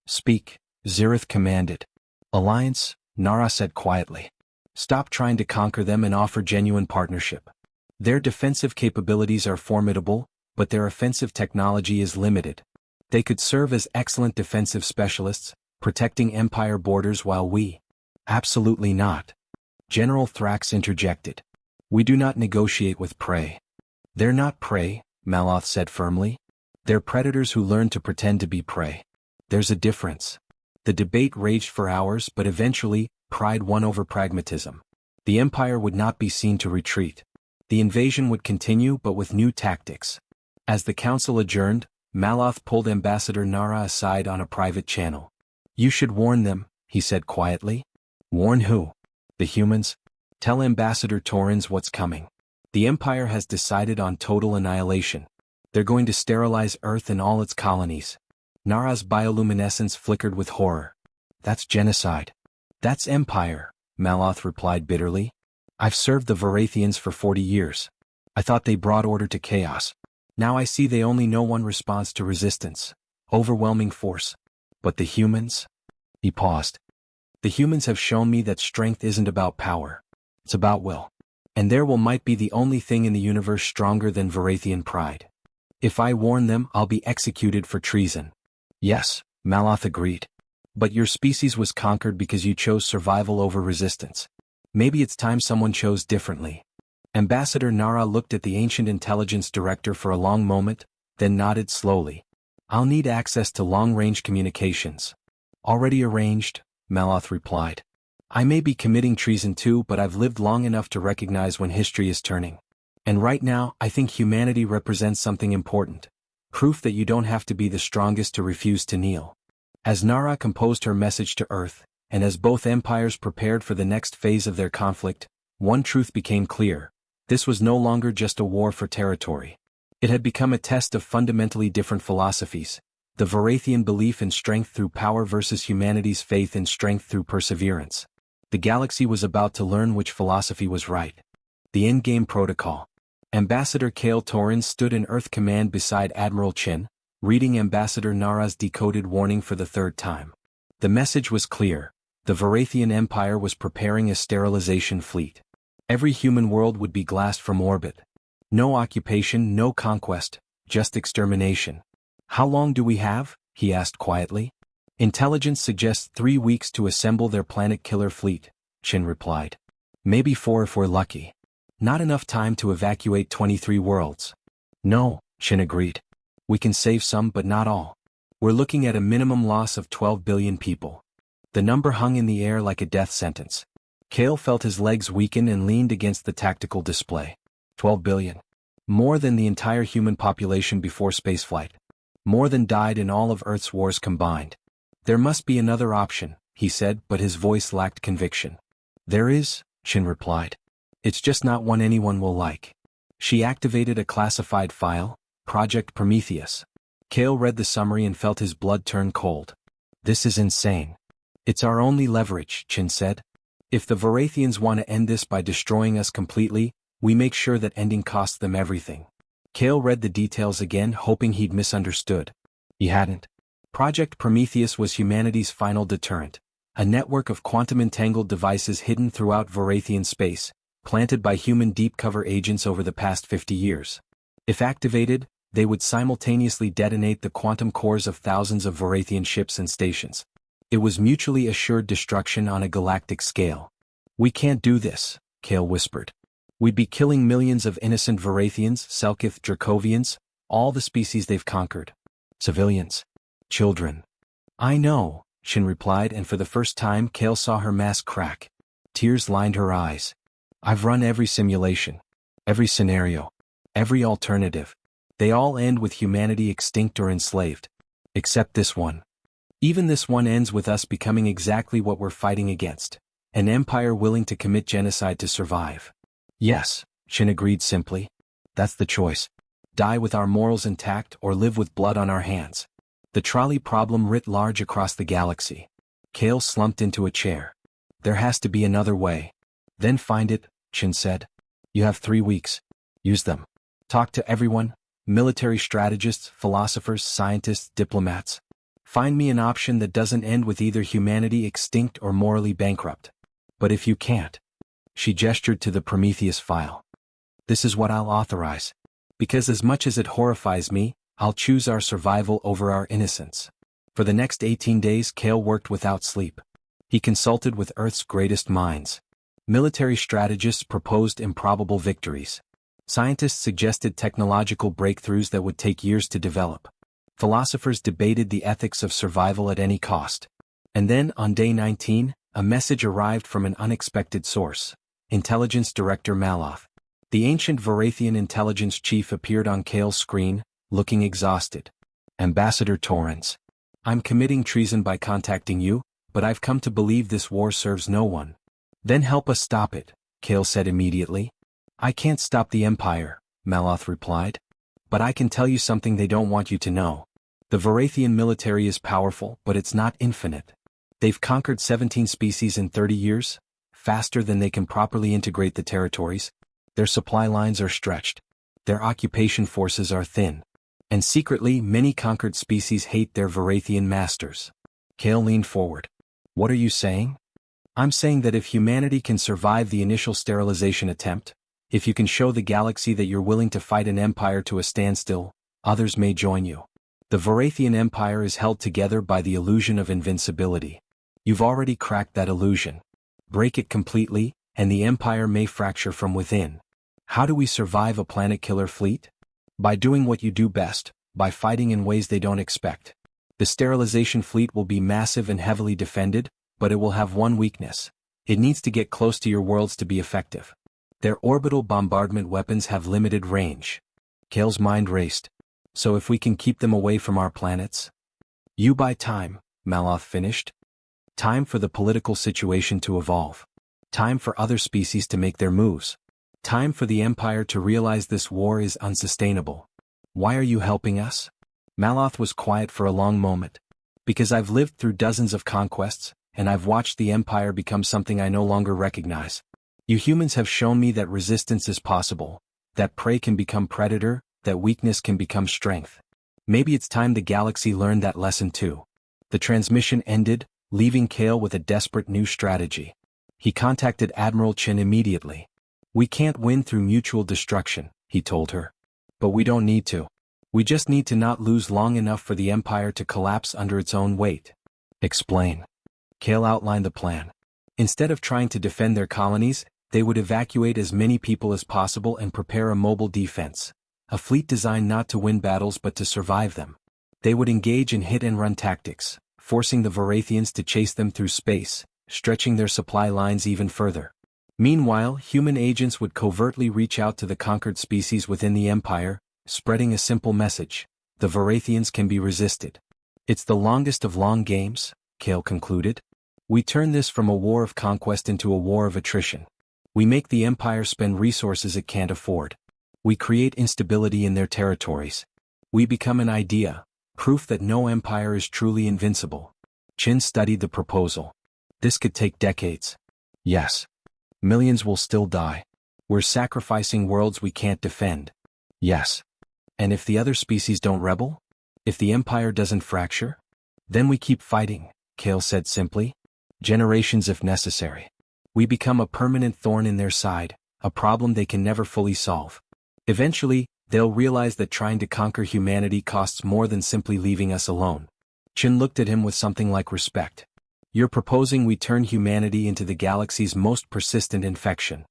[SPEAKER 1] Speak, Zirith commanded. Alliance, Nara said quietly. Stop trying to conquer them and offer genuine partnership. Their defensive capabilities are formidable, but their offensive technology is limited. They could serve as excellent defensive specialists, protecting Empire borders while we... Absolutely not. General Thrax interjected. We do not negotiate with prey. They're not prey, Maloth said firmly. They're predators who learn to pretend to be prey. There's a difference. The debate raged for hours but eventually, pride won over pragmatism. The Empire would not be seen to retreat. The invasion would continue but with new tactics. As the council adjourned, Maloth pulled Ambassador Nara aside on a private channel. You should warn them, he said quietly. Warn who? The humans? Tell Ambassador Torrens what's coming. The Empire has decided on total annihilation. They're going to sterilize Earth and all its colonies. Nara's bioluminescence flickered with horror. That's genocide. That's Empire, Maloth replied bitterly. I've served the Varathians for 40 years. I thought they brought order to chaos. Now I see they only know one response to resistance. Overwhelming force. But the humans? He paused. The humans have shown me that strength isn't about power. It's about will. And their will might be the only thing in the universe stronger than Varathian pride. If I warn them, I'll be executed for treason. Yes, Maloth agreed. But your species was conquered because you chose survival over resistance. Maybe it's time someone chose differently. Ambassador Nara looked at the ancient intelligence director for a long moment, then nodded slowly. I'll need access to long-range communications. Already arranged, Maloth replied. I may be committing treason too, but I've lived long enough to recognize when history is turning. And right now, I think humanity represents something important. Proof that you don't have to be the strongest to refuse to kneel. As Nara composed her message to Earth, and as both empires prepared for the next phase of their conflict, One truth became clear. This was no longer just a war for territory. It had become a test of fundamentally different philosophies, the Varathian belief in strength through power versus humanity's faith in strength through perseverance. The galaxy was about to learn which philosophy was right. The endgame protocol. Ambassador Kale Torrens stood in Earth Command beside Admiral Chin, reading Ambassador Nara's decoded warning for the third time. The message was clear. The Varathian Empire was preparing a sterilization fleet. Every human world would be glassed from orbit. No occupation, no conquest, just extermination. How long do we have? He asked quietly. Intelligence suggests 3 weeks to assemble their planet killer fleet, Chin replied. Maybe 4 if we're lucky. Not enough time to evacuate 23 worlds. No, Chin agreed. We can save some but not all. We're looking at a minimum loss of 12 billion people. The number hung in the air like a death sentence. Kale felt his legs weaken and leaned against the tactical display. 12 billion. More than the entire human population before spaceflight. More than died in all of Earth's wars combined. There must be another option, he said, but his voice lacked conviction. There is, Chin replied. It's just not one anyone will like. She activated a classified file, Project Prometheus. Kale read the summary and felt his blood turn cold. This is insane. It's our only leverage, Chin said. If the Varathians want to end this by destroying us completely, we make sure that ending costs them everything. Kale read the details again, hoping he'd misunderstood. He hadn't. Project Prometheus was humanity's final deterrent, a network of quantum-entangled devices hidden throughout Varathian space, planted by human deep-cover agents over the past 50 years. If activated, they would simultaneously detonate the quantum cores of thousands of Varathian ships and stations. It was mutually assured destruction on a galactic scale. We can't do this, Kale whispered. We'd be killing millions of innocent Varathians, Selkith Dracovians, all the species they've conquered. Civilians. Children. I know, Chin replied, and for the first time Kale saw her mask crack. Tears lined her eyes. I've run every simulation. Every scenario. Every alternative. They all end with humanity extinct or enslaved. Except this one. Even this one ends with us becoming exactly what we're fighting against. An empire willing to commit genocide to survive. Yes, Chin agreed simply. That's the choice. Die with our morals intact or live with blood on our hands. The trolley problem writ large across the galaxy. Kale slumped into a chair. There has to be another way. Then find it, Chin said. You have 3 weeks. Use them. Talk to everyone, military strategists, philosophers, scientists, diplomats. Find me an option that doesn't end with either humanity extinct or morally bankrupt. But if you can't, she gestured to the Prometheus file. This is what I'll authorize. Because as much as it horrifies me, I'll choose our survival over our innocence. For the next 18 days Kale worked without sleep. He consulted with Earth's greatest minds. Military strategists proposed improbable victories. Scientists suggested technological breakthroughs that would take years to develop. Philosophers debated the ethics of survival at any cost. And then, on day 19, a message arrived from an unexpected source. Intelligence Director Maloth. The ancient Varathian intelligence chief appeared on Kale's screen, looking exhausted. Ambassador Torrens. I'm committing treason by contacting you, but I've come to believe this war serves no one. Then help us stop it, Kale said immediately. I can't stop the Empire, Maloth replied. But I can tell you something they don't want you to know. The Varathian military is powerful, but it's not infinite. They've conquered 17 species in 30 years, faster than they can properly integrate the territories. Their supply lines are stretched. Their occupation forces are thin. And secretly, many conquered species hate their Varathian masters. Kale leaned forward. What are you saying? I'm saying that if humanity can survive the initial sterilization attempt, if you can show the galaxy that you're willing to fight an empire to a standstill, others may join you. The Varathian Empire is held together by the illusion of invincibility. You've already cracked that illusion. Break it completely, and the Empire may fracture from within. How do we survive a planet-killer fleet? By doing what you do best, by fighting in ways they don't expect. The sterilization fleet will be massive and heavily defended, but it will have one weakness. It needs to get close to your worlds to be effective. Their orbital bombardment weapons have limited range. Kale's mind raced. So if we can keep them away from our planets? You buy time, Maloth finished. Time for the political situation to evolve. Time for other species to make their moves. Time for the Empire to realize this war is unsustainable. Why are you helping us? Maloth was quiet for a long moment. Because I've lived through dozens of conquests, and I've watched the Empire become something I no longer recognize. You humans have shown me that resistance is possible, that prey can become predator, that weakness can become strength. Maybe it's time the galaxy learned that lesson too. The transmission ended, leaving Kale with a desperate new strategy. He contacted Admiral Chen immediately. We can't win through mutual destruction, he told her. But we don't need to. We just need to not lose long enough for the Empire to collapse under its own weight. Explain. Kale outlined the plan. Instead of trying to defend their colonies, they would evacuate as many people as possible and prepare a mobile defense. A fleet designed not to win battles but to survive them. They would engage in hit-and-run tactics, forcing the Varathians to chase them through space, stretching their supply lines even further. Meanwhile, human agents would covertly reach out to the conquered species within the Empire, spreading a simple message: the Varathians can be resisted. It's the longest of long games, Kale concluded. We turn this from a war of conquest into a war of attrition. We make the Empire spend resources it can't afford. We create instability in their territories. We become an idea, proof that no empire is truly invincible. Chin studied the proposal. This could take decades. Yes. Millions will still die. We're sacrificing worlds we can't defend. Yes. And if the other species don't rebel? If the empire doesn't fracture? Then we keep fighting, Kale said simply. Generations if necessary. We become a permanent thorn in their side, a problem they can never fully solve. Eventually, they'll realize that trying to conquer humanity costs more than simply leaving us alone. Chin looked at him with something like respect. You're proposing we turn humanity into the galaxy's most persistent infection.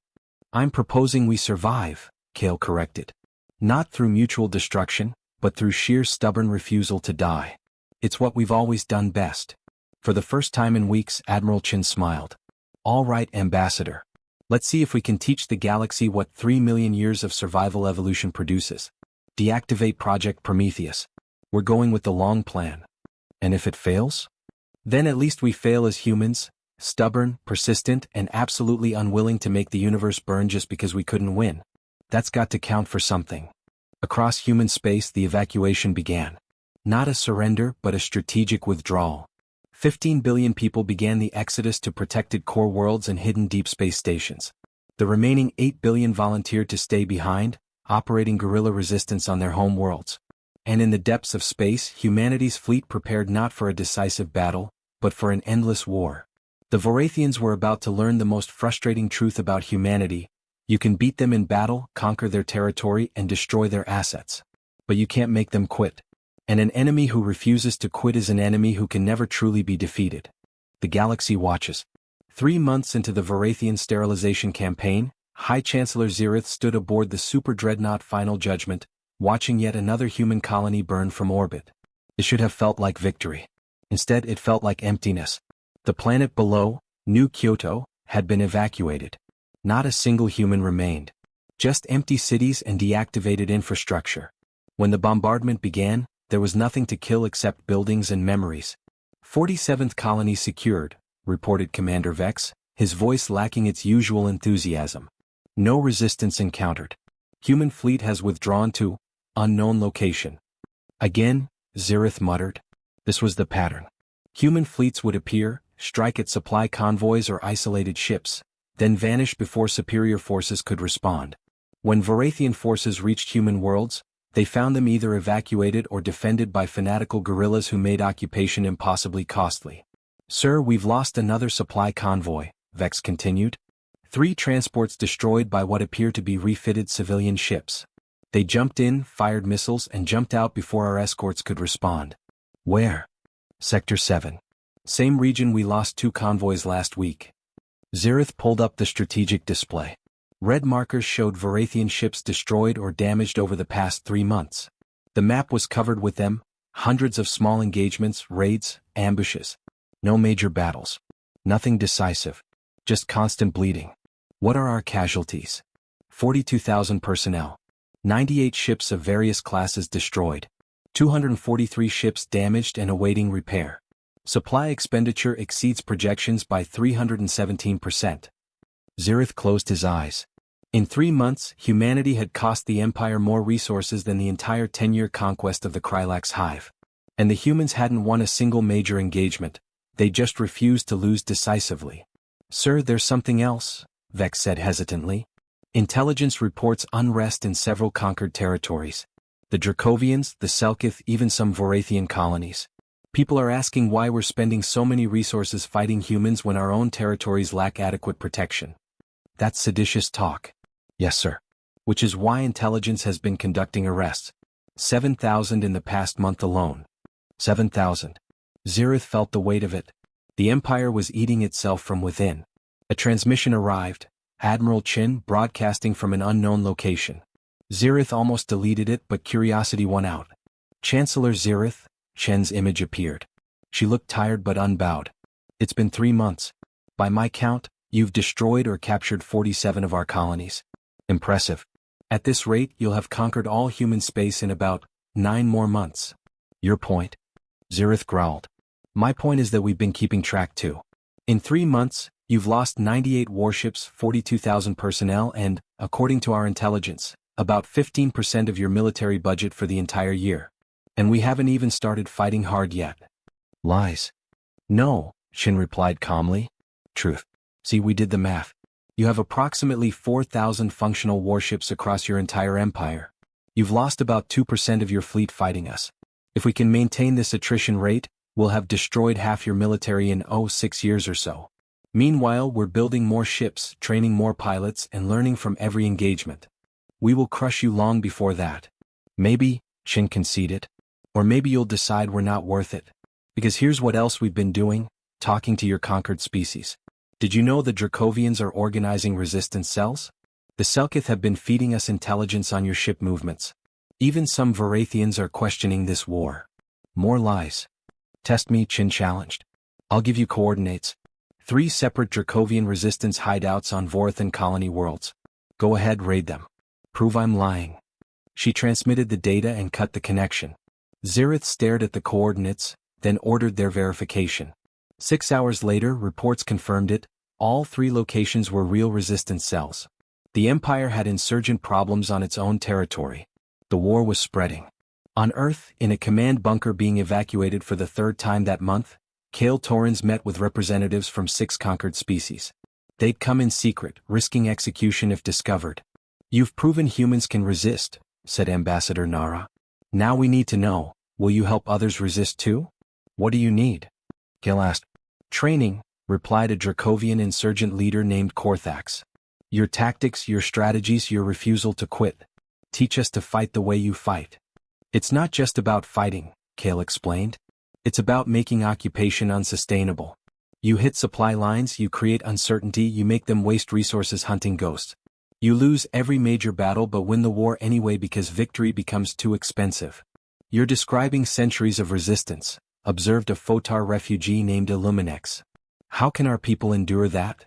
[SPEAKER 1] I'm proposing we survive, Kale corrected. Not through mutual destruction, but through sheer stubborn refusal to die. It's what we've always done best. For the first time in weeks, Admiral Chin smiled. All right, Ambassador. Let's see if we can teach the galaxy what 3 million years of survival evolution produces. Deactivate Project Prometheus. We're going with the long plan. And if it fails? Then at least we fail as humans, stubborn, persistent, and absolutely unwilling to make the universe burn just because we couldn't win. That's got to count for something. Across human space, the evacuation began. Not a surrender, but a strategic withdrawal. 15 billion people began the exodus to protected core worlds and hidden deep space stations. The remaining 8 billion volunteered to stay behind, operating guerrilla resistance on their home worlds. And in the depths of space, humanity's fleet prepared not for a decisive battle, but for an endless war. The Varathians were about to learn the most frustrating truth about humanity: you can beat them in battle, conquer their territory, and destroy their assets. But you can't make them quit. And an enemy who refuses to quit is an enemy who can never truly be defeated. The galaxy watches. 3 months into the Varathian sterilization campaign, High Chancellor Zirith stood aboard the Super Dreadnought Final Judgment, watching yet another human colony burn from orbit. It should have felt like victory. Instead, it felt like emptiness. The planet below, New Kyoto, had been evacuated. Not a single human remained. Just empty cities and deactivated infrastructure. When the bombardment began, there was nothing to kill except buildings and memories. 47th colony secured, reported Commander Vex, his voice lacking its usual enthusiasm. No resistance encountered. Human fleet has withdrawn to unknown location. Again, Zirith muttered. This was the pattern. Human fleets would appear, strike at supply convoys or isolated ships, then vanish before superior forces could respond. When Varathian forces reached human worlds, they found them either evacuated or defended by fanatical guerrillas who made occupation impossibly costly. Sir, we've lost another supply convoy, Vex continued. 3 transports destroyed by what appear to be refitted civilian ships. They jumped in, fired missiles, and jumped out before our escorts could respond. Where? Sector 7. Same region we lost 2 convoys last week. Zirith pulled up the strategic display. Red markers showed Varathian ships destroyed or damaged over the past 3 months. The map was covered with them, hundreds of small engagements, raids, ambushes. No major battles. Nothing decisive. Just constant bleeding. What are our casualties? 42,000 personnel. 98 ships of various classes destroyed. 243 ships damaged and awaiting repair. Supply expenditure exceeds projections by 317%. Zirith closed his eyes. In 3 months, humanity had cost the Empire more resources than the entire 10-year conquest of the Krylax hive. And the humans hadn't won a single major engagement, they just refused to lose decisively. Sir, there's something else, Vex said hesitantly. Intelligence reports unrest in several conquered territories. The Dracovians, the Selkith, even some Vorathian colonies. People are asking why we're spending so many resources fighting humans when our own territories lack adequate protection. That's seditious talk. Yes, sir. Which is why intelligence has been conducting arrests. 7,000 in the past month alone. 7,000. Zirith felt the weight of it. The Empire was eating itself from within. A transmission arrived, Admiral Chin broadcasting from an unknown location. Zirith almost deleted it, but curiosity won out. Chancellor Zirith, Chen's image appeared. She looked tired but unbowed. It's been 3 months. By my count, you've destroyed or captured 47 of our colonies. Impressive. At this rate, you'll have conquered all human space in about 9 more months. Your point? Zirith growled. My point is that we've been keeping track too. In 3 months, you've lost 98 warships, 42,000 personnel and, according to our intelligence, about 15% of your military budget for the entire year. And we haven't even started fighting hard yet. Lies. No, Shin replied calmly. Truth. See, we did the math. You have approximately 4,000 functional warships across your entire empire. You've lost about 2% of your fleet fighting us. If we can maintain this attrition rate, we'll have destroyed half your military in 6 years or so. Meanwhile, we're building more ships, training more pilots, and learning from every engagement. We will crush you long before that. Maybe, Shin conceded. Or maybe you'll decide we're not worth it. Because here's what else we've been doing, talking to your conquered species. Did you know the Dracovians are organizing resistance cells? The Selkith have been feeding us intelligence on your ship movements. Even some Vorathians are questioning this war. More lies. Test me, Chin challenged. I'll give you coordinates. 3 separate Dracovian resistance hideouts on Vorathan colony worlds. Go ahead, raid them. Prove I'm lying. She transmitted the data and cut the connection. Zirith stared at the coordinates, then ordered their verification. 6 hours later, reports confirmed it. All 3 locations were real resistance cells. The Empire had insurgent problems on its own territory. The war was spreading. On Earth, in a command bunker being evacuated for the 3rd time that month, Kale Torrens met with representatives from 6 conquered species. They'd come in secret, risking execution if discovered. You've proven humans can resist, said Ambassador Nara. Now we need to know, will you help others resist too? What do you need? Kale asked. Training, replied a Dracovian insurgent leader named Korthax. Your tactics, your strategies, your refusal to quit. Teach us to fight the way you fight. It's not just about fighting, Kale explained. It's about making occupation unsustainable. You hit supply lines, you create uncertainty, you make them waste resources hunting ghosts. You lose every major battle but win the war anyway because victory becomes too expensive. You're describing centuries of resistance, observed a Photar refugee named Illuminex. How can our people endure that?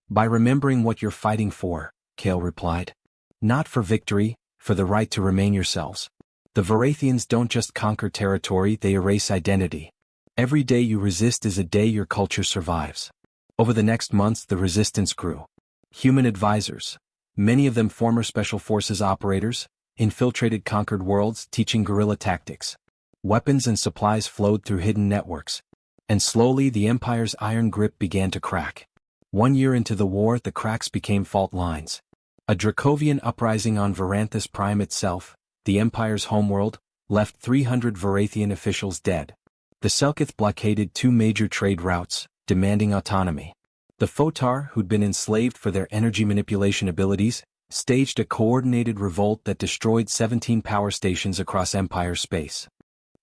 [SPEAKER 1] By remembering what you're fighting for, Kale replied. Not for victory, for the right to remain yourselves. The Vorathians don't just conquer territory, they erase identity. Every day you resist is a day your culture survives. Over the next months the resistance grew. Human advisors, many of them former special forces operators, infiltrated conquered worlds teaching guerrilla tactics. Weapons and supplies flowed through hidden networks. And slowly the Empire's iron grip began to crack. 1 year into the war the cracks became fault lines. A Dracovian uprising on Varanthus Prime itself, the Empire's homeworld, left 300 Vorathian officials dead. The Selkith blockaded 2 major trade routes, demanding autonomy. The Photar, who'd been enslaved for their energy manipulation abilities, staged a coordinated revolt that destroyed 17 power stations across Empire space.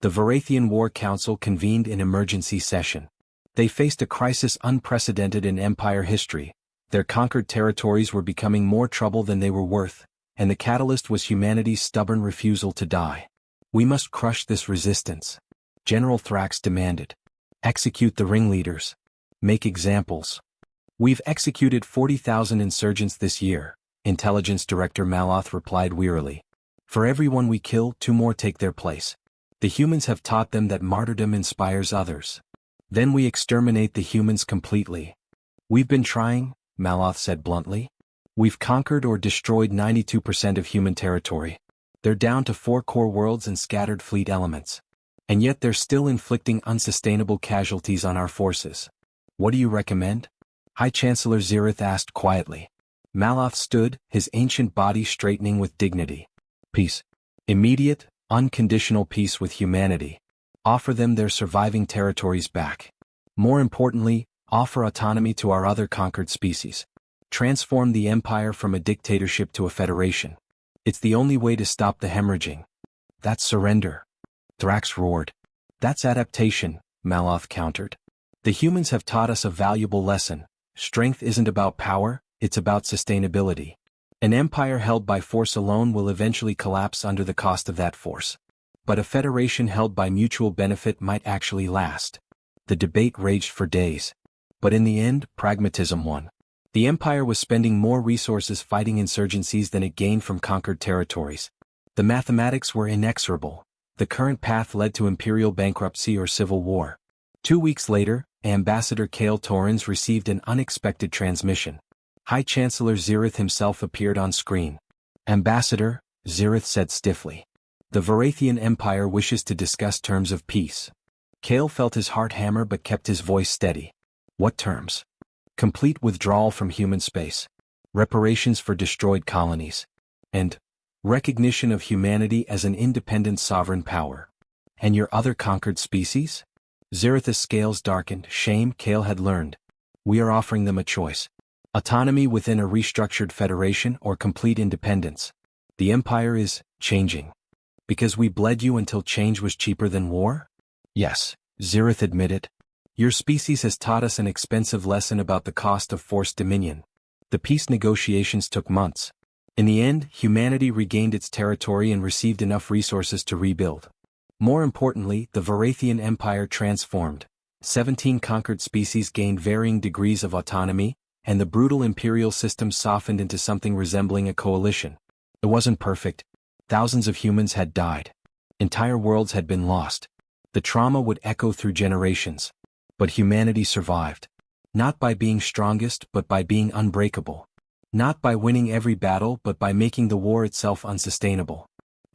[SPEAKER 1] The Vorathian War Council convened in emergency session. They faced a crisis unprecedented in Empire history. Their conquered territories were becoming more trouble than they were worth, and the catalyst was humanity's stubborn refusal to die. We must crush this resistance, General Thrax demanded. Execute the ringleaders. Make examples. We've executed 40,000 insurgents this year, Intelligence Director Maloth replied wearily. For every one we kill, 2 more take their place. The humans have taught them that martyrdom inspires others. Then we exterminate the humans completely. We've been trying, Maloth said bluntly. We've conquered or destroyed 92% of human territory. They're down to 4 core worlds and scattered fleet elements. And yet they're still inflicting unsustainable casualties on our forces. What do you recommend? High Chancellor Zirith asked quietly. Maloth stood, his ancient body straightening with dignity. Peace. Immediate, unconditional peace with humanity. Offer them their surviving territories back. More importantly, offer autonomy to our other conquered species. Transform the empire from a dictatorship to a federation. It's the only way to stop the hemorrhaging. That's surrender. Thrax roared. That's adaptation, Maloth countered. The humans have taught us a valuable lesson. Strength isn't about power, it's about sustainability. An empire held by force alone will eventually collapse under the cost of that force. But a federation held by mutual benefit might actually last. The debate raged for days. But in the end, pragmatism won. The empire was spending more resources fighting insurgencies than it gained from conquered territories. The mathematics were inexorable. The current path led to imperial bankruptcy or civil war. 2 weeks later, Ambassador Kale Torrens received an unexpected transmission. High Chancellor Zirith himself appeared on screen. Ambassador, Zirith said stiffly. The Varathian Empire wishes to discuss terms of peace. Kale felt his heart hammer but kept his voice steady. What terms? Complete withdrawal from human space. Reparations for destroyed colonies. And recognition of humanity as an independent sovereign power. And your other conquered species? Zirith's scales darkened. Shame, Kale had learned. We are offering them a choice. Autonomy within a restructured federation or complete independence. The empire is changing. Because we bled you until change was cheaper than war? Yes, Zirith admitted. Your species has taught us an expensive lesson about the cost of forced dominion. The peace negotiations took months. In the end, humanity regained its territory and received enough resources to rebuild. More importantly, the Varathian Empire transformed. 17 conquered species gained varying degrees of autonomy, and the brutal imperial system softened into something resembling a coalition. It wasn't perfect. Thousands of humans had died. Entire worlds had been lost. The trauma would echo through generations. But humanity survived. Not by being strongest but by being unbreakable. Not by winning every battle but by making the war itself unsustainable.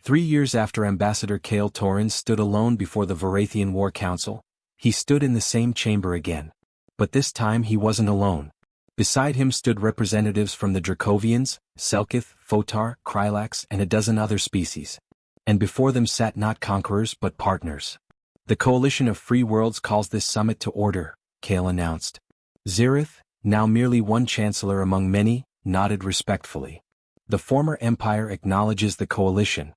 [SPEAKER 1] 3 years after Ambassador Kale Torrens stood alone before the Varathian War Council, he stood in the same chamber again. But this time he wasn't alone. Beside him stood representatives from the Dracovians, Selkith, Photar, Krylax, and a dozen other species. And before them sat not conquerors but partners. The Coalition of Free Worlds calls this summit to order, Kale announced. Zirith, now merely one chancellor among many, nodded respectfully. The former empire acknowledges the coalition.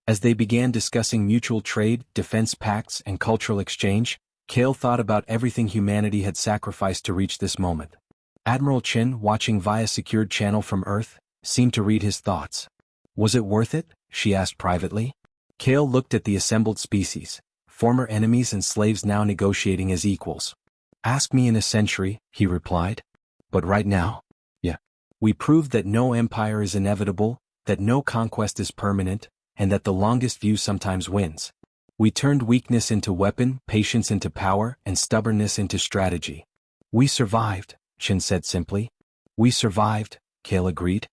[SPEAKER 1] As they began discussing mutual trade, defense pacts, and cultural exchange, Kale thought about everything humanity had sacrificed to reach this moment. Admiral Chin, watching via secured channel from Earth, seemed to read his thoughts. Was it worth it? She asked privately. Kale looked at the assembled species. Former enemies and slaves now negotiating as equals. Ask me in a century, he replied. But right now? Yeah. We proved that no empire is inevitable, that no conquest is permanent, and that the longest view sometimes wins. We turned weakness into weapon, patience into power, and stubbornness into strategy. We survived, Chin said simply. We survived, Kale agreed.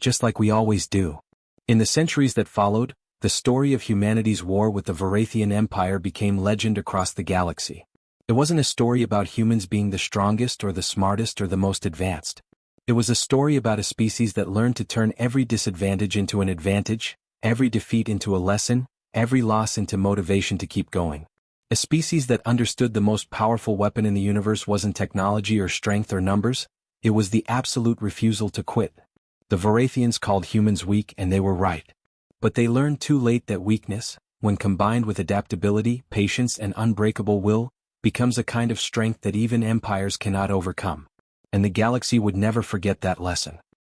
[SPEAKER 1] Just like we always do. In the centuries that followed, the story of humanity's war with the Varathian Empire became legend across the galaxy. It wasn't a story about humans being the strongest or the smartest or the most advanced. It was a story about a species that learned to turn every disadvantage into an advantage, every defeat into a lesson, every loss into motivation to keep going. A species that understood the most powerful weapon in the universe wasn't technology or strength or numbers, it was the absolute refusal to quit. The Varathians called humans weak and they were right. But they learned too late that weakness, when combined with adaptability, patience, and unbreakable will, becomes a kind of strength that even empires cannot overcome. And the galaxy would never forget that lesson.